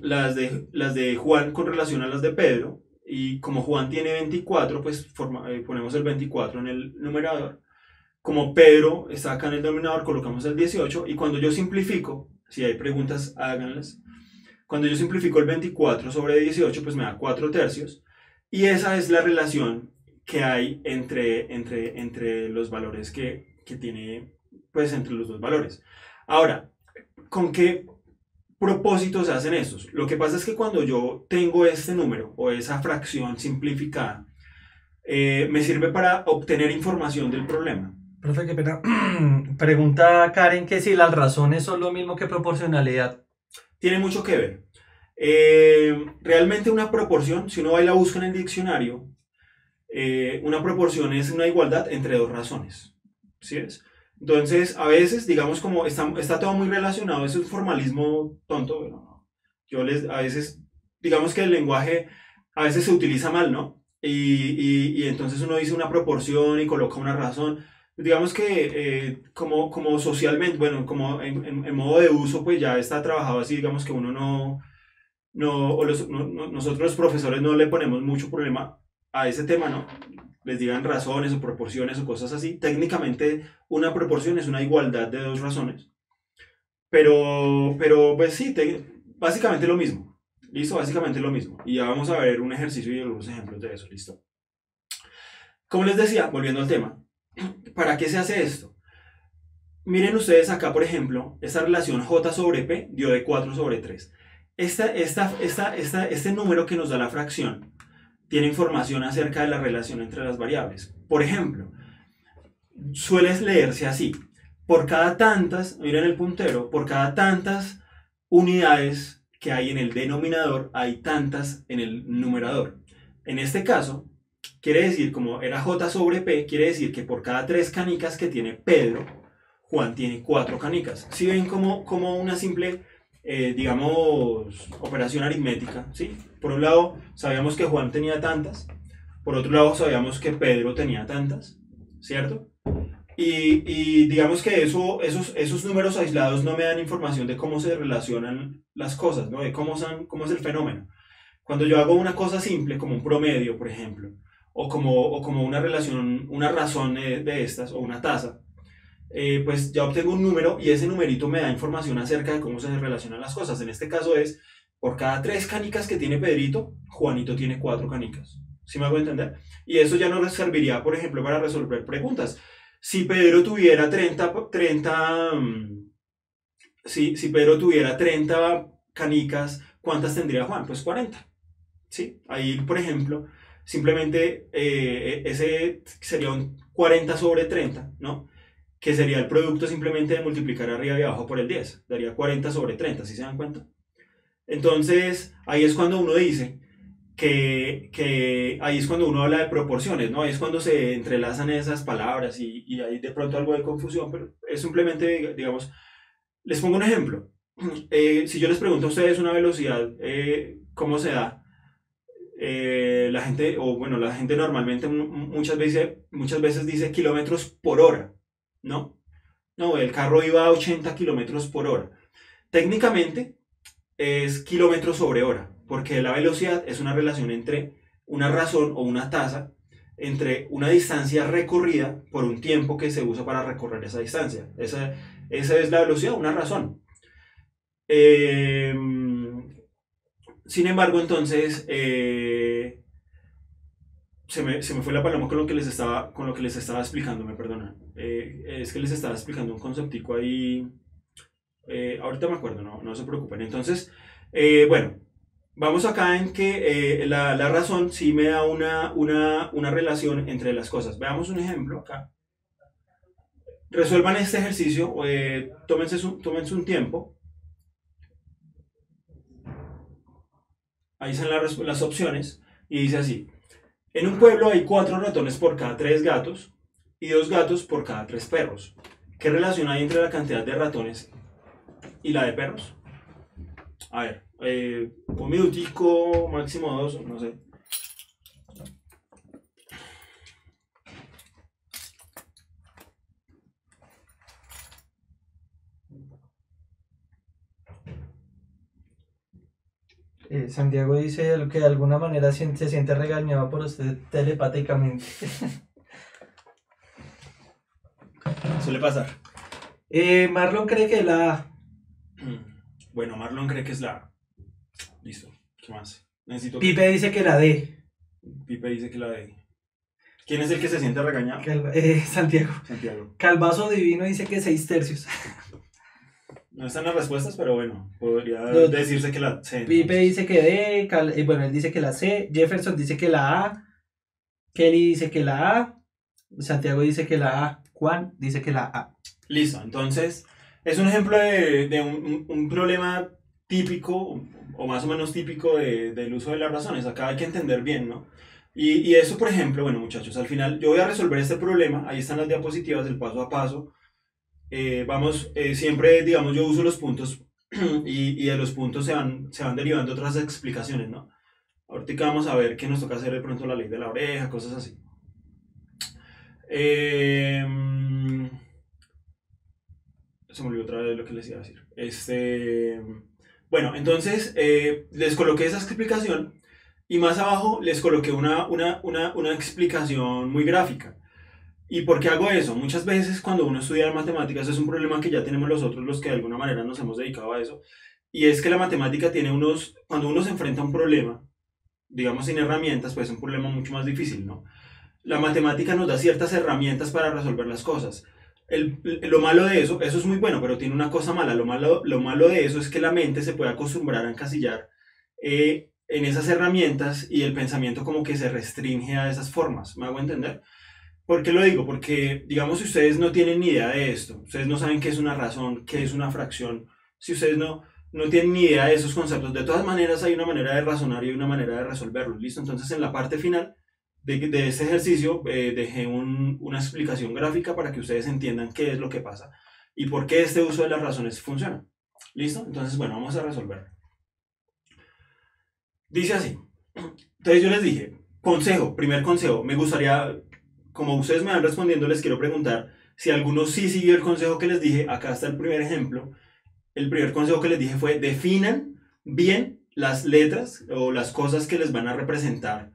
las de Juan con relación a las de Pedro. Y como Juan tiene 24, pues ponemos el 24 en el numerador. Como Pedro está acá en el denominador, colocamos el 18. Y cuando yo simplifico, si hay preguntas, háganlas. Cuando yo simplifico el 24 sobre 18, pues me da 4 tercios. Y esa es la relación que hay entre los valores que tiene, pues entre los dos valores. Ahora, ¿con qué propósitos se hacen estos? Lo que pasa es que cuando yo tengo este número o esa fracción simplificada, me sirve para obtener información del problema. Profe, qué pena. Pregunta Karen que si las razones son lo mismo que proporcionalidad. Tiene mucho que ver. Realmente una proporción, si uno va y la busca en el diccionario, una proporción es una igualdad entre dos razones. ¿Sí es? Entonces, a veces, digamos, como está todo muy relacionado, es un formalismo tonto. Bueno, a veces, digamos que el lenguaje a veces se utiliza mal, ¿no? Y entonces uno dice una proporción y coloca una razón. Digamos que como socialmente, bueno, como en modo de uso, pues ya está trabajado así, digamos que uno nosotros los profesores no le ponemos mucho problema a ese tema, ¿no? Les digan razones o proporciones o cosas así. Técnicamente una proporción es una igualdad de dos razones. Pero pues sí, básicamente lo mismo. ¿Listo? Básicamente lo mismo. Y ya vamos a ver un ejercicio y algunos ejemplos de eso. ¿Listo? Como les decía, volviendo al tema, ¿para qué se hace esto? Miren ustedes acá, por ejemplo, esta relación J sobre P dio de 4 sobre 3. Este número que nos da la fracción tiene información acerca de la relación entre las variables. Por ejemplo, suele leerse así. Por cada tantas, miren el puntero, por cada tantas unidades que hay en el denominador, hay tantas en el numerador. En este caso, quiere decir, como era J sobre P, quiere decir que por cada 3 canicas que tiene Pedro, Juan tiene 4 canicas. Si ven como una simple, digamos, operación aritmética, ¿sí? Por un lado, sabíamos que Juan tenía tantas, por otro lado, sabíamos que Pedro tenía tantas, ¿cierto? Y digamos que esos números aislados no me dan información de cómo se relacionan las cosas, ¿no? De cómo es el fenómeno. Cuando yo hago una cosa simple, como un promedio, por ejemplo, o como una relación, una razón de estas, o una tasa, pues ya obtengo un número y ese numerito me da información acerca de cómo se relacionan las cosas. En este caso es, por cada 3 canicas que tiene Pedrito, Juanito tiene 4 canicas. ¿Sí me hago entender? Y eso ya nos serviría, por ejemplo, para resolver preguntas. Si Pedro tuviera 30 si Pedro tuviera 30 canicas, ¿cuántas tendría Juan? Pues 40. ¿Sí? Ahí, por ejemplo, simplemente ese sería un 40 sobre 30, ¿no? Que sería el producto simplemente de multiplicar arriba y abajo por el 10. Daría 40 sobre 30, ¿sí se dan cuenta? Entonces, ahí es cuando uno dice que ahí es cuando uno habla de proporciones, ¿no? Ahí es cuando se entrelazan esas palabras y hay de pronto algo de confusión, pero es simplemente, digamos, les pongo un ejemplo. Si yo les pregunto a ustedes una velocidad, ¿cómo se da? La gente normalmente muchas veces dice kilómetros por hora, ¿no? No, el carro iba a 80 kilómetros por hora. Técnicamente es kilómetros sobre hora, porque la velocidad es una relación entre una razón o una tasa entre una distancia recorrida por un tiempo que se usa para recorrer esa distancia. Esa es la velocidad, una razón. Sin embargo, entonces, se me fue la paloma con lo que les estaba explicando, me perdonan. Es que les estaba explicando un conceptico ahí. Ahorita me acuerdo, no se preocupen. Entonces, bueno, vamos acá en que la razón sí me da una relación entre las cosas. Veamos un ejemplo acá. resuelvan este ejercicio, tómense un tiempo. Ahí están las opciones y dice así. En un pueblo hay 4 ratones por cada 3 gatos y 2 gatos por cada 3 perros. ¿Qué relación hay entre la cantidad de ratones y la de perros? A ver, un minutico, máximo 2, no sé. Santiago dice que de alguna manera se siente regañado por usted telepáticamente. Suele pasar. Marlon cree que la A. Bueno, Marlon cree que es la A. Listo. ¿Qué más? Necesito Pipe dice que la D. Pipe dice que la D. ¿Quién es el que se siente regañado? Santiago. Calvazo Divino dice que 6 tercios. No están las respuestas, pero bueno, podría decirse que la C. Pipe dice que D, bueno, él dice que la C, Jefferson dice que la A, Kelly dice que la A, Santiago dice que la A, Juan dice que la A. Listo, entonces es un ejemplo de un problema típico, o más o menos típico del uso de las razones. Acá hay que entender bien, ¿no? Y eso, por ejemplo, bueno muchachos, al final yo voy a resolver este problema, ahí están las diapositivas del paso a paso. Siempre, digamos, yo uso los puntos y de los puntos se van derivando otras explicaciones, ¿no? Ahorita vamos a ver que nos toca hacer de pronto la ley de la oreja, cosas así. Se me olvidó otra vez lo que les iba a decir. Bueno, entonces les coloqué esa explicación y más abajo les coloqué una explicación muy gráfica. ¿Y por qué hago eso? Muchas veces cuando uno estudia matemáticas es un problema que ya tenemos los que de alguna manera nos hemos dedicado a eso. Y es que la matemática tiene cuando uno se enfrenta a un problema, digamos sin herramientas, pues es un problema mucho más difícil, ¿no? La matemática nos da ciertas herramientas para resolver las cosas. Lo malo de eso es muy bueno, pero tiene una cosa mala. Lo malo de eso es que la mente se puede acostumbrar a encasillar en esas herramientas y el pensamiento como que se restringe a esas formas. ¿Me hago entender? ¿Por qué lo digo? Porque, digamos, si ustedes no tienen ni idea de esto, ustedes no saben qué es una razón, qué es una fracción, si ustedes no tienen ni idea de esos conceptos, de todas maneras hay una manera de razonar y una manera de resolverlo, ¿listo? Entonces, en la parte final de este ejercicio dejé una explicación gráfica para que ustedes entiendan qué es lo que pasa y por qué este uso de las razones funciona, ¿listo? Entonces, bueno, vamos a resolver. Dice así. Entonces yo les dije, primer consejo, me gustaría, como ustedes me van respondiendo, les quiero preguntar si alguno sí siguió el consejo que les dije. Acá está el primer ejemplo. El primer consejo que les dije fue, definan bien las letras o las cosas que les van a representar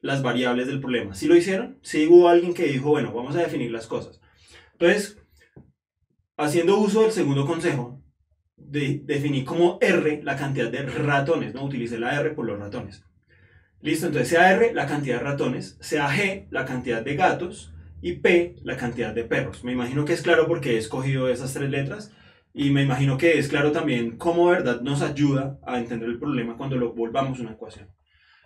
las variables del problema. ¿Sí lo hicieron? Sí hubo alguien que dijo, bueno, vamos a definir las cosas. Entonces, haciendo uso del segundo consejo, definí como R la cantidad de ratones, ¿no? Utilicé la R por los ratones. Listo, entonces sea R la cantidad de ratones, sea G la cantidad de gatos y P la cantidad de perros. Me imagino que es claro porque he escogido esas 3 letras y me imagino que es claro también cómo verdad nos ayuda a entender el problema cuando lo volvamos una ecuación.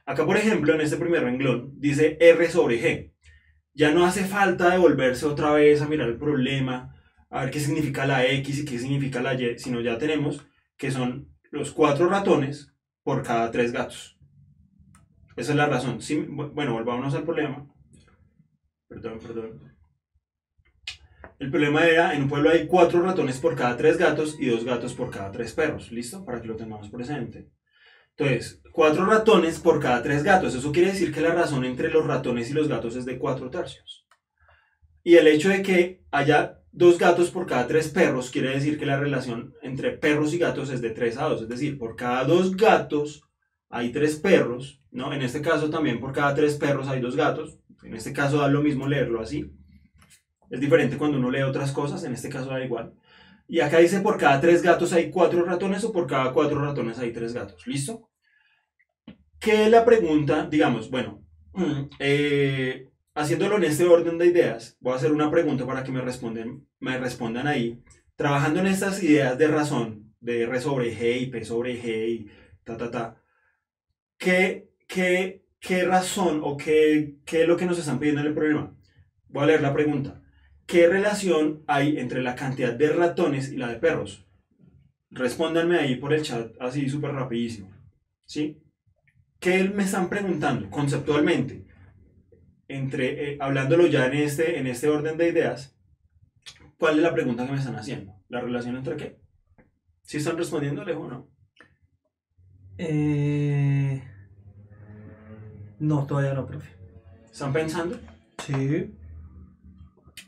Acá, por ejemplo, en este primer renglón dice R sobre G. Ya no hace falta devolverse otra vez a mirar el problema, a ver qué significa la X y qué significa la Y, sino ya tenemos que son los 4 ratones por cada 3 gatos. Esa es la razón. Sí, bueno, volvámonos al problema. Perdón. El problema era, en un pueblo hay 4 ratones por cada 3 gatos y 2 gatos por cada 3 perros. ¿Listo? Para que lo tengamos presente. Entonces, 4 ratones por cada 3 gatos. Eso quiere decir que la razón entre los ratones y los gatos es de 4 tercios. Y el hecho de que haya 2 gatos por cada 3 perros quiere decir que la relación entre perros y gatos es de 3 a 2. Es decir, por cada 2 gatos hay 3 perros, ¿no? En este caso también por cada 3 perros hay 2 gatos. En este caso da lo mismo leerlo así. Es diferente cuando uno lee otras cosas, en este caso da igual. Y acá dice por cada 3 gatos hay 4 ratones o por cada 4 ratones hay 3 gatos. ¿Listo? ¿Qué es la pregunta? Digamos, bueno, haciéndolo en este orden de ideas, voy a hacer una pregunta para que me respondan ahí. Trabajando en estas ideas de razón, de R sobre G y P sobre G y ¿qué razón o qué es lo que nos están pidiendo en el problema? Voy a leer la pregunta. ¿qué relación hay entre la cantidad de ratones y la de perros? Respóndanme ahí por el chat, así súper rapidísimo. ¿Sí? ¿Qué me están preguntando conceptualmente? Hablándolo ya en este orden de ideas, ¿cuál es la pregunta que me están haciendo? ¿La relación entre qué? ¿Sí están respondiendo, Alejo, o no? No, todavía no, profe. ¿Están pensando? Sí.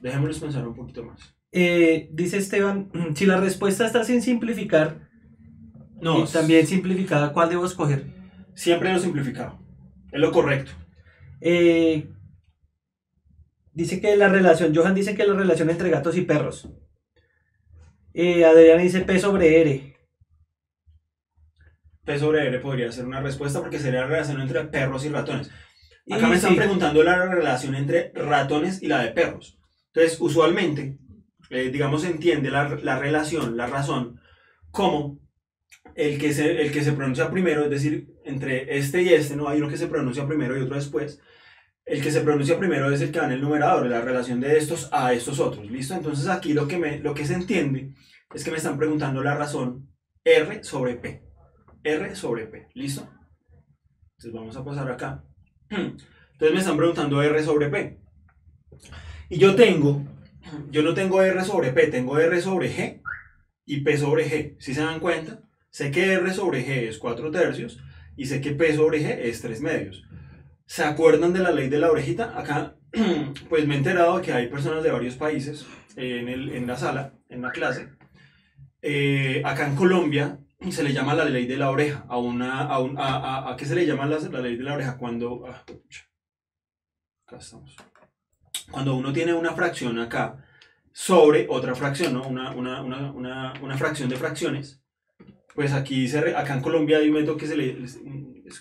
Dejémoslos pensar un poquito más. Dice Esteban, si la respuesta está sin simplificar No, y también simplificada, ¿cuál debo escoger? siempre lo simplificado. Es lo correcto. Dice que la relación, Johan dice que la relación entre gatos y perros. Adrián dice P sobre R. P sobre R podría ser una respuesta porque sería la relación entre perros y ratones. Acá Y me están sí, preguntando la relación entre ratones y la de perros. Entonces, usualmente, digamos, se entiende la relación, la razón, como el que se pronuncia primero, es decir, entre este y este, no hay uno que se pronuncia primero y otro después. El que se pronuncia primero es el que va en el numerador, la relación de estos a estos otros, ¿listo? Entonces aquí lo que se entiende es que me están preguntando la razón R sobre P. R sobre P, ¿listo? Entonces vamos a pasar acá. Entonces me están preguntando R sobre P. Y yo no tengo R sobre P, tengo R sobre G y P sobre G. ¿Sí se dan cuenta? Sé que R sobre G es 4 tercios y sé que P sobre G es 3 medios. ¿Se acuerdan de la ley de la orejita? Acá, pues me he enterado que hay personas de varios países en la sala, en la clase. Acá en Colombia se le llama la ley de la oreja. ¿A qué se le llama la ley de la oreja? Cuando... acá estamos. Cuando uno tiene una fracción acá sobre otra fracción, ¿no? Una fracción de fracciones. Pues acá en Colombia hay un método que es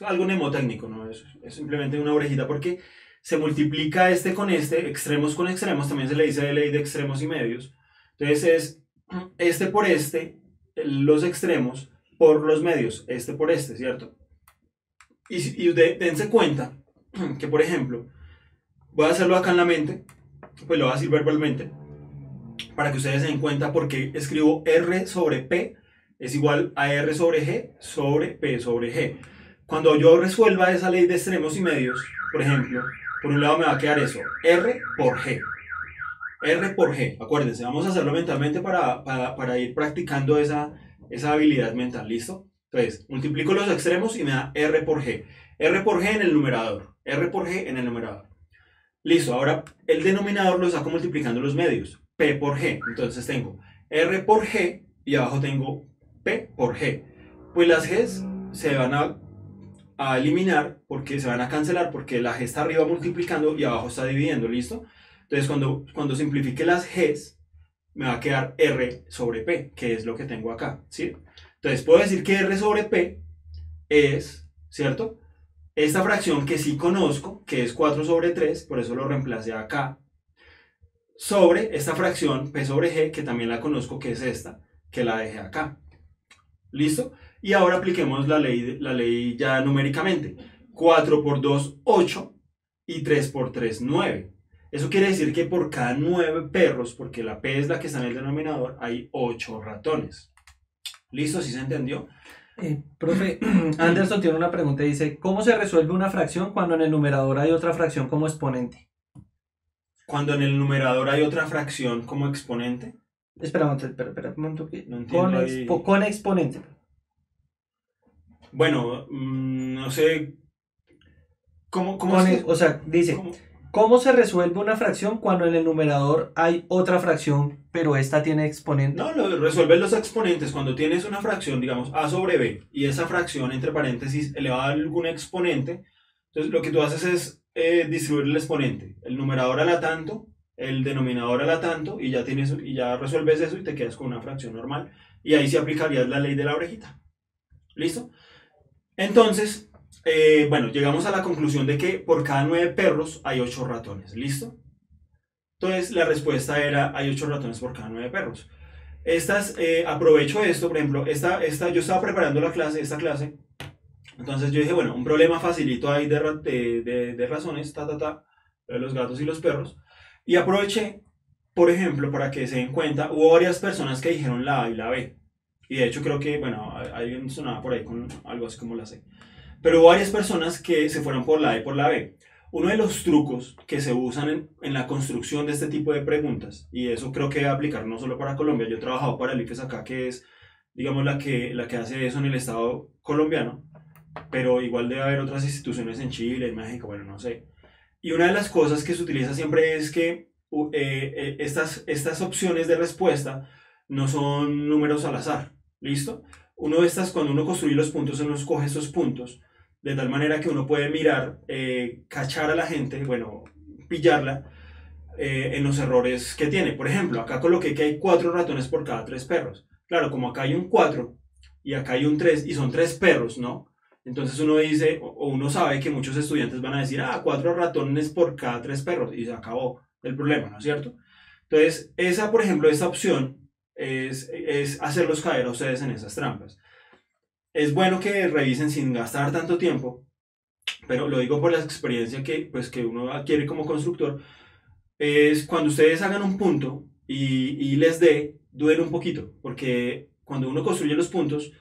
algo mnemotécnico, ¿no? Es simplemente una orejita porque se multiplica este con extremos con extremos, también se le dice ley de extremos y medios. Entonces es este por los extremos por los medios, este por este, ¿cierto? Y dense cuenta que, por ejemplo, voy a hacerlo acá en la mente, pues lo voy a decir verbalmente, para que ustedes se den cuenta porque escribo R sobre P es igual a R sobre G sobre P sobre G. Cuando yo resuelva esa ley de extremos y medios, por ejemplo, por un lado me va a quedar eso, R por G. R por G, acuérdense, vamos a hacerlo mentalmente para ir practicando esa habilidad mental, ¿listo? Entonces, multiplico los extremos y me da R por G. R por G en el numerador, R por G en el numerador. Listo, ahora el denominador lo saco multiplicando los medios, P por G. Entonces tengo R por G y abajo tengo P por G. Pues las G's se van a eliminar porque se van a cancelar porque la G está arriba multiplicando y abajo está dividiendo, ¿listo? Entonces cuando simplifique las G's me va a quedar R sobre P, que es lo que tengo acá, ¿sí? Entonces puedo decir que R sobre P es, ¿cierto? Esta fracción que sí conozco, que es 4 sobre 3, por eso lo reemplacé acá, sobre esta fracción P sobre G, que también la conozco, que es esta, que la dejé acá. ¿Listo? Y ahora apliquemos la ley ya numéricamente. 4 por 2, 8 y 3 por 3, 9. Eso quiere decir que por cada 9 perros, porque la P es la que está en el denominador, hay 8 ratones. ¿Listo? ¿Sí se entendió? Profe, Anderson tiene una pregunta y dice, ¿cómo se resuelve una fracción cuando en el numerador hay otra fracción como exponente? Cuando en el numerador hay otra fracción como exponente. Espera un momento. No Con exponente. Bueno, no sé. ¿Cómo O sea, dice, ¿cómo se resuelve una fracción cuando en el numerador hay otra fracción, pero esta tiene exponente? No, resuelves los exponentes. Cuando tienes una fracción, digamos, a sobre b, y esa fracción, entre paréntesis, elevada a algún exponente, entonces lo que tú haces es distribuir el exponente. El numerador a la tanto, el denominador a la tanto, y ya resuelves eso y te quedas con una fracción normal. Y ahí sí aplicarías la ley de la orejita. ¿Listo? Entonces, bueno, llegamos a la conclusión de que por cada 9 perros hay 8 ratones. ¿Listo? Entonces la respuesta era, hay 8 ratones por cada 9 perros. Aprovecho esto, por ejemplo, yo estaba preparando esta clase, entonces yo dije, bueno, un problema facilito ahí de razones, de los gatos y los perros, y aproveché por ejemplo, para que se den cuenta, hubo varias personas que dijeron la A y la B. Y de hecho creo que, bueno, alguien sonaba por ahí con algo así como la C. Pero hubo varias personas que se fueron por la A y por la B. Uno de los trucos que se usan en la construcción de este tipo de preguntas, y eso creo que va a aplicar no solo para Colombia, yo he trabajado para el IFES acá, que es, digamos, la que hace eso en el Estado colombiano, pero igual debe haber otras instituciones en Chile, en México, bueno, no sé. Y una de las cosas que se utiliza siempre es que estas opciones de respuesta no son números al azar, ¿listo? Uno de estas, cuando uno construye los puntos, uno escoge esos puntos, de tal manera que uno puede mirar, cachar a la gente, bueno, pillarla en los errores que tiene. Por ejemplo, acá coloqué que hay 4 ratones por cada 3 perros. Claro, como acá hay un 4 y acá hay un 3 y son 3 perros, ¿no? Entonces uno dice, o uno sabe que muchos estudiantes van a decir, 4 ratones por cada 3 perros y se acabó el problema, ¿no es cierto? Entonces, esa, por ejemplo, esa opción es hacerlos caer a ustedes en esas trampas. Es bueno que revisen sin gastar tanto tiempo, pero lo digo por la experiencia que uno adquiere como constructor, es cuando ustedes hagan un punto y les dé, duden un poquito, porque cuando uno construye los puntos,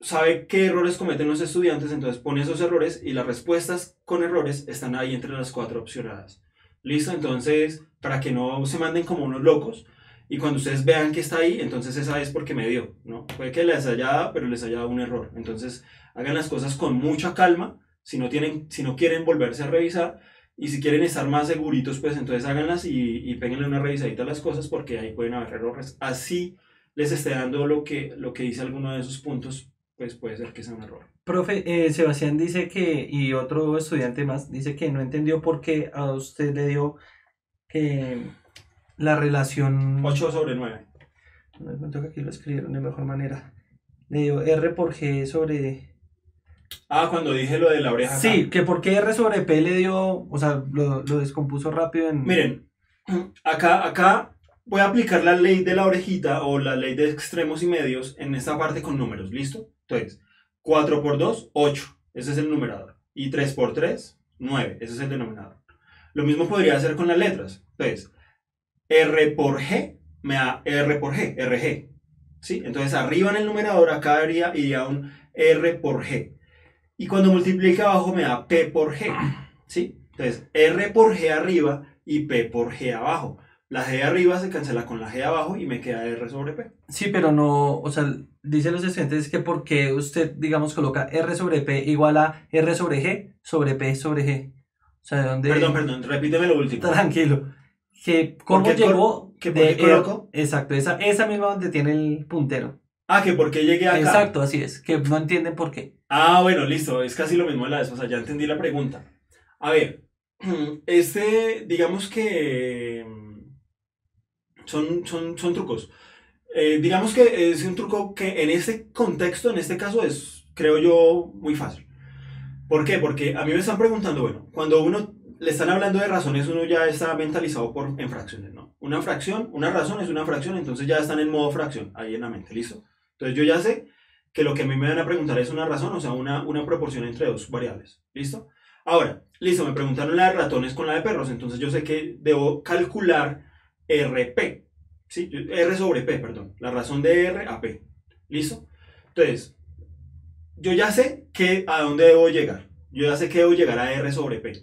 sabe qué errores cometen los estudiantes, entonces pone esos errores y las respuestas con errores están ahí entre las 4 opcionadas. ¿Listo? Entonces, para que no se manden como unos locos y cuando ustedes vean que está ahí, entonces esa es porque me dio, ¿no? Puede que les haya dado, pero les haya dado un error. Entonces, hagan las cosas con mucha calma, si no quieren volverse a revisar y si quieren estar más seguritos, pues entonces háganlas y péguenle una revisadita a las cosas porque ahí pueden haber errores. Así les esté dando lo que dice alguno de esos puntos, pues puede ser que sea un error. Profe, Sebastián dice que, y otro estudiante más, dice que no entendió por qué a usted le dio que la relación... 8/9. Me cuento que aquí lo escribieron de mejor manera. Le dio R por G sobre... Cuando dije lo de la oreja. Sí, acá. que por qué R sobre P le dio, o sea, lo descompuso rápido en... Miren, acá voy a aplicar la ley de la orejita o la ley de extremos y medios en esta parte con números, ¿listo? Entonces, 4 por 2, 8, ese es el numerador. Y 3 por 3, 9, ese es el denominador. Lo mismo podría hacer con las letras. Entonces, R por G me da R por G, RG. ¿Sí? Entonces, arriba en el numerador, acá iría un R por G. Y cuando multiplique abajo me da P por G. ¿Sí? Entonces, R por G arriba y P por G abajo. La G de arriba se cancela con la G de abajo y me queda R sobre P. Sí, pero no, o sea, dicen los estudiantes que porque usted, digamos, coloca R sobre P igual a R sobre G sobre P sobre G. O sea, ¿de dónde? Perdón, repíteme lo último. Tranquilo. Que cómo llegó ¿Por qué coloco? Exacto, esa misma donde tiene el puntero. Que por qué llegué acá. Exacto, así es, que no entienden por qué. Bueno, listo, es casi lo mismo de la vez, o sea, ya entendí la pregunta. A ver, digamos que son trucos. Digamos que es un truco que en este contexto, en este caso, es, creo yo, muy fácil. ¿Por qué? Porque a mí me están preguntando, bueno, cuando uno le están hablando de razones, uno ya está mentalizado en fracciones, ¿no? Una fracción, una razón es una fracción, entonces ya están en modo fracción, ahí en la mente, ¿listo? Entonces yo ya sé que lo que a mí me van a preguntar es una razón, o sea, una proporción entre dos variables, ¿listo? Ahora, listo, me preguntaron la de ratones con la de perros, entonces yo sé que debo calcular RP, ¿sí? R sobre P, perdón, la razón de R a P, ¿listo? Entonces, yo ya sé a dónde debo llegar, yo ya sé que debo llegar a R sobre P.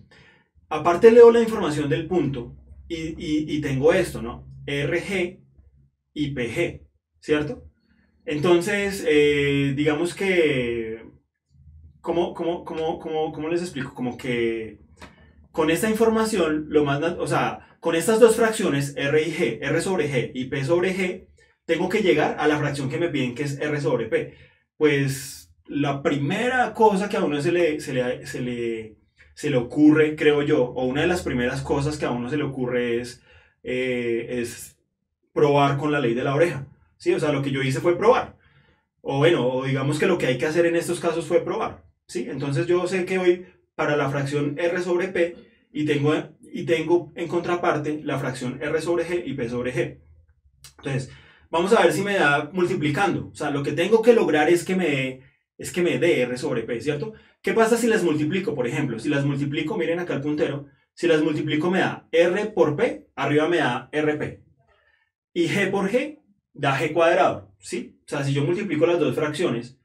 Aparte leo la información del punto y tengo esto, ¿no? RG y PG, ¿cierto? Entonces, digamos que, ¿cómo les explico? Como que con esta información, o sea, con estas dos fracciones, R y G, R sobre G y P sobre G, tengo que llegar a la fracción que me piden, que es R sobre P. Pues la primera cosa que a uno se le ocurre, creo yo, o una de las primeras cosas que a uno se le ocurre es probar con la ley de la oreja. ¿Sí? O sea, lo que yo hice fue probar. O bueno, o digamos que lo que hay que hacer en estos casos fue probar. ¿Sí? Entonces yo sé que voy para la fracción R sobre P y tengo en contraparte la fracción R sobre G y P sobre G. Entonces, vamos a ver si me da multiplicando. O sea, lo que tengo que lograr es que me dé R sobre P, ¿cierto? ¿Qué pasa si las multiplico? Por ejemplo, si las multiplico, miren acá el puntero, Si las multiplico me da R por P, arriba me da RP. Y G por G da G cuadrado, ¿sí? O sea, si yo multiplico las dos fracciones,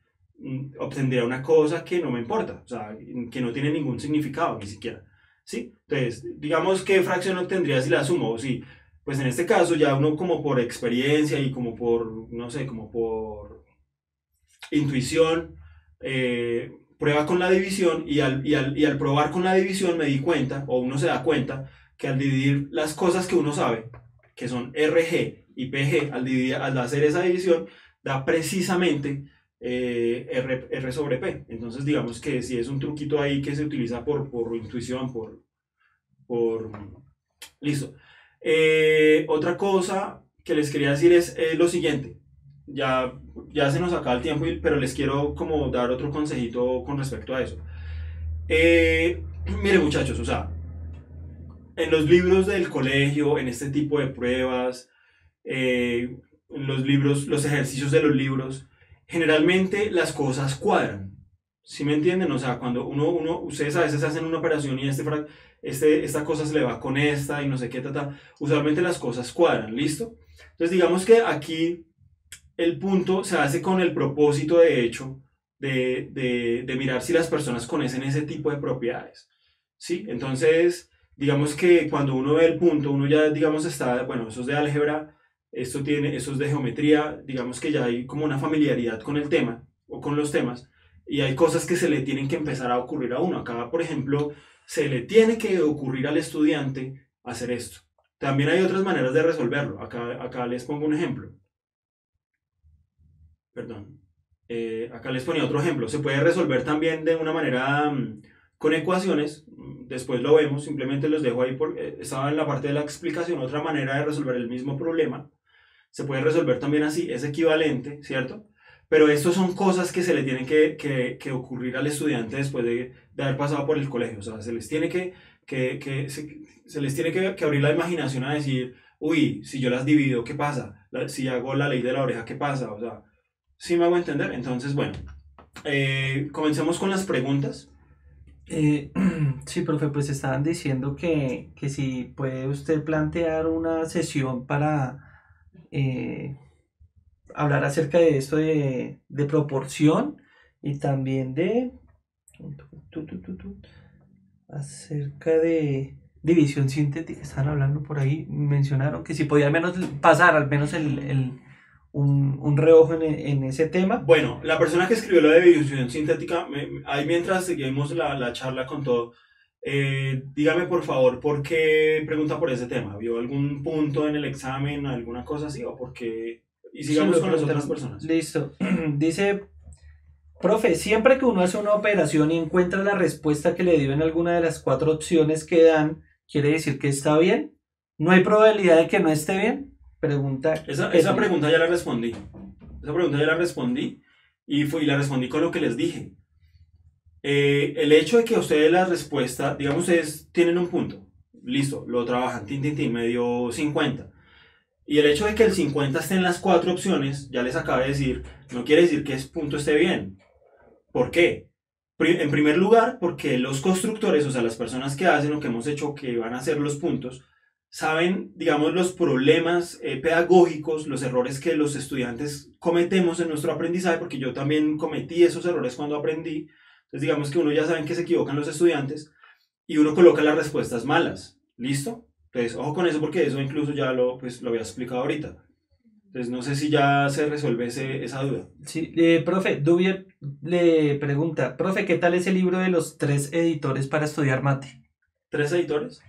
obtendría una cosa que no me importa, o sea, que no tiene ningún significado ni siquiera, ¿sí? Entonces, digamos, ¿qué fracción obtendría si la sumo? Sí, pues en este caso ya uno como por experiencia y como por, no sé, como por intuición, prueba con la división y al probar con la división me di cuenta, o uno se da cuenta, que al dividir las cosas que uno sabe, que son RG y PG, al hacer esa división, da precisamente R sobre P. Entonces digamos que si es un truquito ahí que se utiliza por intuición, por... Listo. Otra cosa que les quería decir es lo siguiente. Ya, ya se nos acaba el tiempo, pero les quiero como dar otro consejito con respecto a eso. Miren muchachos, o sea, en los libros del colegio, en este tipo de pruebas, en los libros, los ejercicios de los libros, generalmente las cosas cuadran. ¿Sí me entienden? O sea, cuando ustedes a veces hacen una operación y esta cosa se le va con esta y no sé qué, usualmente las cosas cuadran, ¿listo? Entonces digamos que aquí el punto se hace con el propósito de hecho de mirar si las personas conocen ese tipo de propiedades, ¿sí? Entonces, digamos que cuando uno ve el punto, uno ya, digamos, está, bueno, eso es de álgebra, eso es de geometría, digamos que ya hay como una familiaridad con el tema o con los temas y hay cosas que se le tienen que empezar a ocurrir a uno. Acá, por ejemplo, se le tiene que ocurrir al estudiante hacer esto. También hay otras maneras de resolverlo. Acá les pongo un ejemplo. Perdón. Acá les ponía otro ejemplo. Se puede resolver también de una manera con ecuaciones. Después lo vemos. Simplemente los dejo ahí. Estaba en la parte de la explicación. Otra manera de resolver el mismo problema. Se puede resolver también así. Es equivalente, ¿cierto? Pero estas son cosas que se le tienen que ocurrir al estudiante después de haber pasado por el colegio. O sea, se les tiene se les tiene que abrir la imaginación a decir, uy, si yo las divido, ¿qué pasa? Si hago la ley de la oreja, ¿qué pasa? O sea, ¿sí me hago entender? Entonces, bueno, comencemos con las preguntas. Sí, profe, pues estaban diciendo que si puede usted plantear una sesión para hablar acerca de esto de proporción y también de acerca de división sintética. Están hablando por ahí, mencionaron que si podía al menos pasar al menos un reojo en ese tema. Bueno, la persona que escribió lo de división sintética, ahí mientras seguimos la charla con todo, dígame por favor, ¿por qué pregunta por ese tema? ¿Vio algún punto en el examen, alguna cosa así? ¿O por qué? Y sigamos Sí, con las otras personas. Listo. Dice, profe, siempre que uno hace una operación y encuentra la respuesta que le dio en alguna de las 4 opciones que dan, ¿quiere decir que está bien? ¿No hay probabilidad de que no esté bien? Pregunta. Esa pregunta ya la respondí. Esa pregunta ya la respondí y la respondí con lo que les dije. El hecho de que ustedes la respuesta, digamos, ustedes tienen un punto, listo, lo trabajan, me dio 50. Y el hecho de que el 50 esté en las 4 opciones, ya les acabo de decir, no quiere decir que ese punto esté bien. ¿Por qué? En primer lugar, porque los constructores, o sea, las personas que hacen o que hemos hecho que van a hacer los puntos, saben, digamos, los problemas pedagógicos, los errores que los estudiantes cometemos en nuestro aprendizaje, porque yo también cometí esos errores cuando aprendí. Entonces, digamos que uno ya sabe que se equivocan los estudiantes y uno coloca las respuestas malas. ¿Listo? Entonces, ojo con eso porque eso incluso ya lo había explicado ahorita. Entonces, no sé si ya se resuelve esa duda. Sí, profe, Dubier le pregunta, profe, ¿qué tal ese libro de los 3 editores para estudiar mate? ¿3 editores?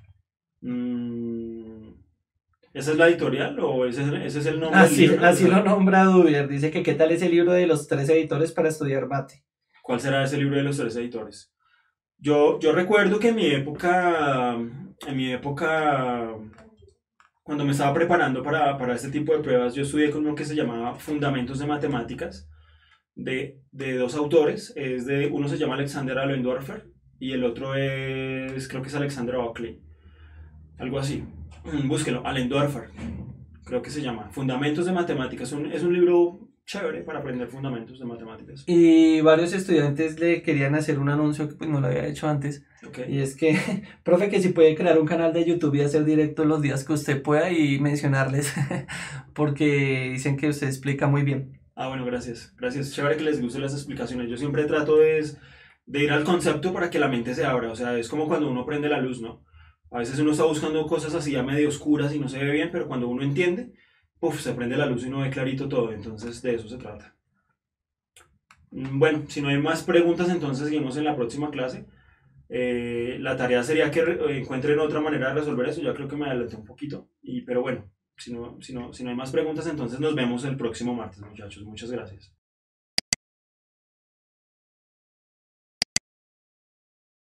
¿Esa es la editorial o ese es el nombre del libro? Así lo nombra Dubier, dice que ¿qué tal ese libro de los 3 editores para estudiar mate? ¿Cuál será ese libro de los 3 editores? Yo recuerdo que en mi época, cuando me estaba preparando para este tipo de pruebas, yo estudié con uno que se llamaba Fundamentos de Matemáticas, de 2 autores. Uno se llama Alexander Allendorfer y el otro creo que es Alexander Oakley, algo así. Búsquelo, Allendorfer, creo que se llama Fundamentos de Matemáticas. Es un libro chévere para aprender fundamentos de matemáticas. Y varios estudiantes le querían hacer un anuncio que pues no lo había hecho antes. Ok. Y es que, profe, que si puede crear un canal de YouTube y hacer directo los días que usted pueda y mencionarles, porque dicen que usted explica muy bien. Ah, bueno, gracias. Gracias. Chévere que les gusten las explicaciones. Yo siempre trato de ir al concepto para que la mente se abra. O sea, es como cuando uno prende la luz, ¿no? A veces uno está buscando cosas así ya medio oscuras y no se ve bien, pero cuando uno entiende, puff, se prende la luz y uno ve clarito todo. Entonces, de eso se trata. Bueno, si no hay más preguntas, entonces seguimos en la próxima clase. La tarea sería que encuentren otra manera de resolver eso. Ya creo que me adelanté un poquito. Pero bueno, si no hay más preguntas, entonces nos vemos el próximo martes, muchachos. Muchas gracias.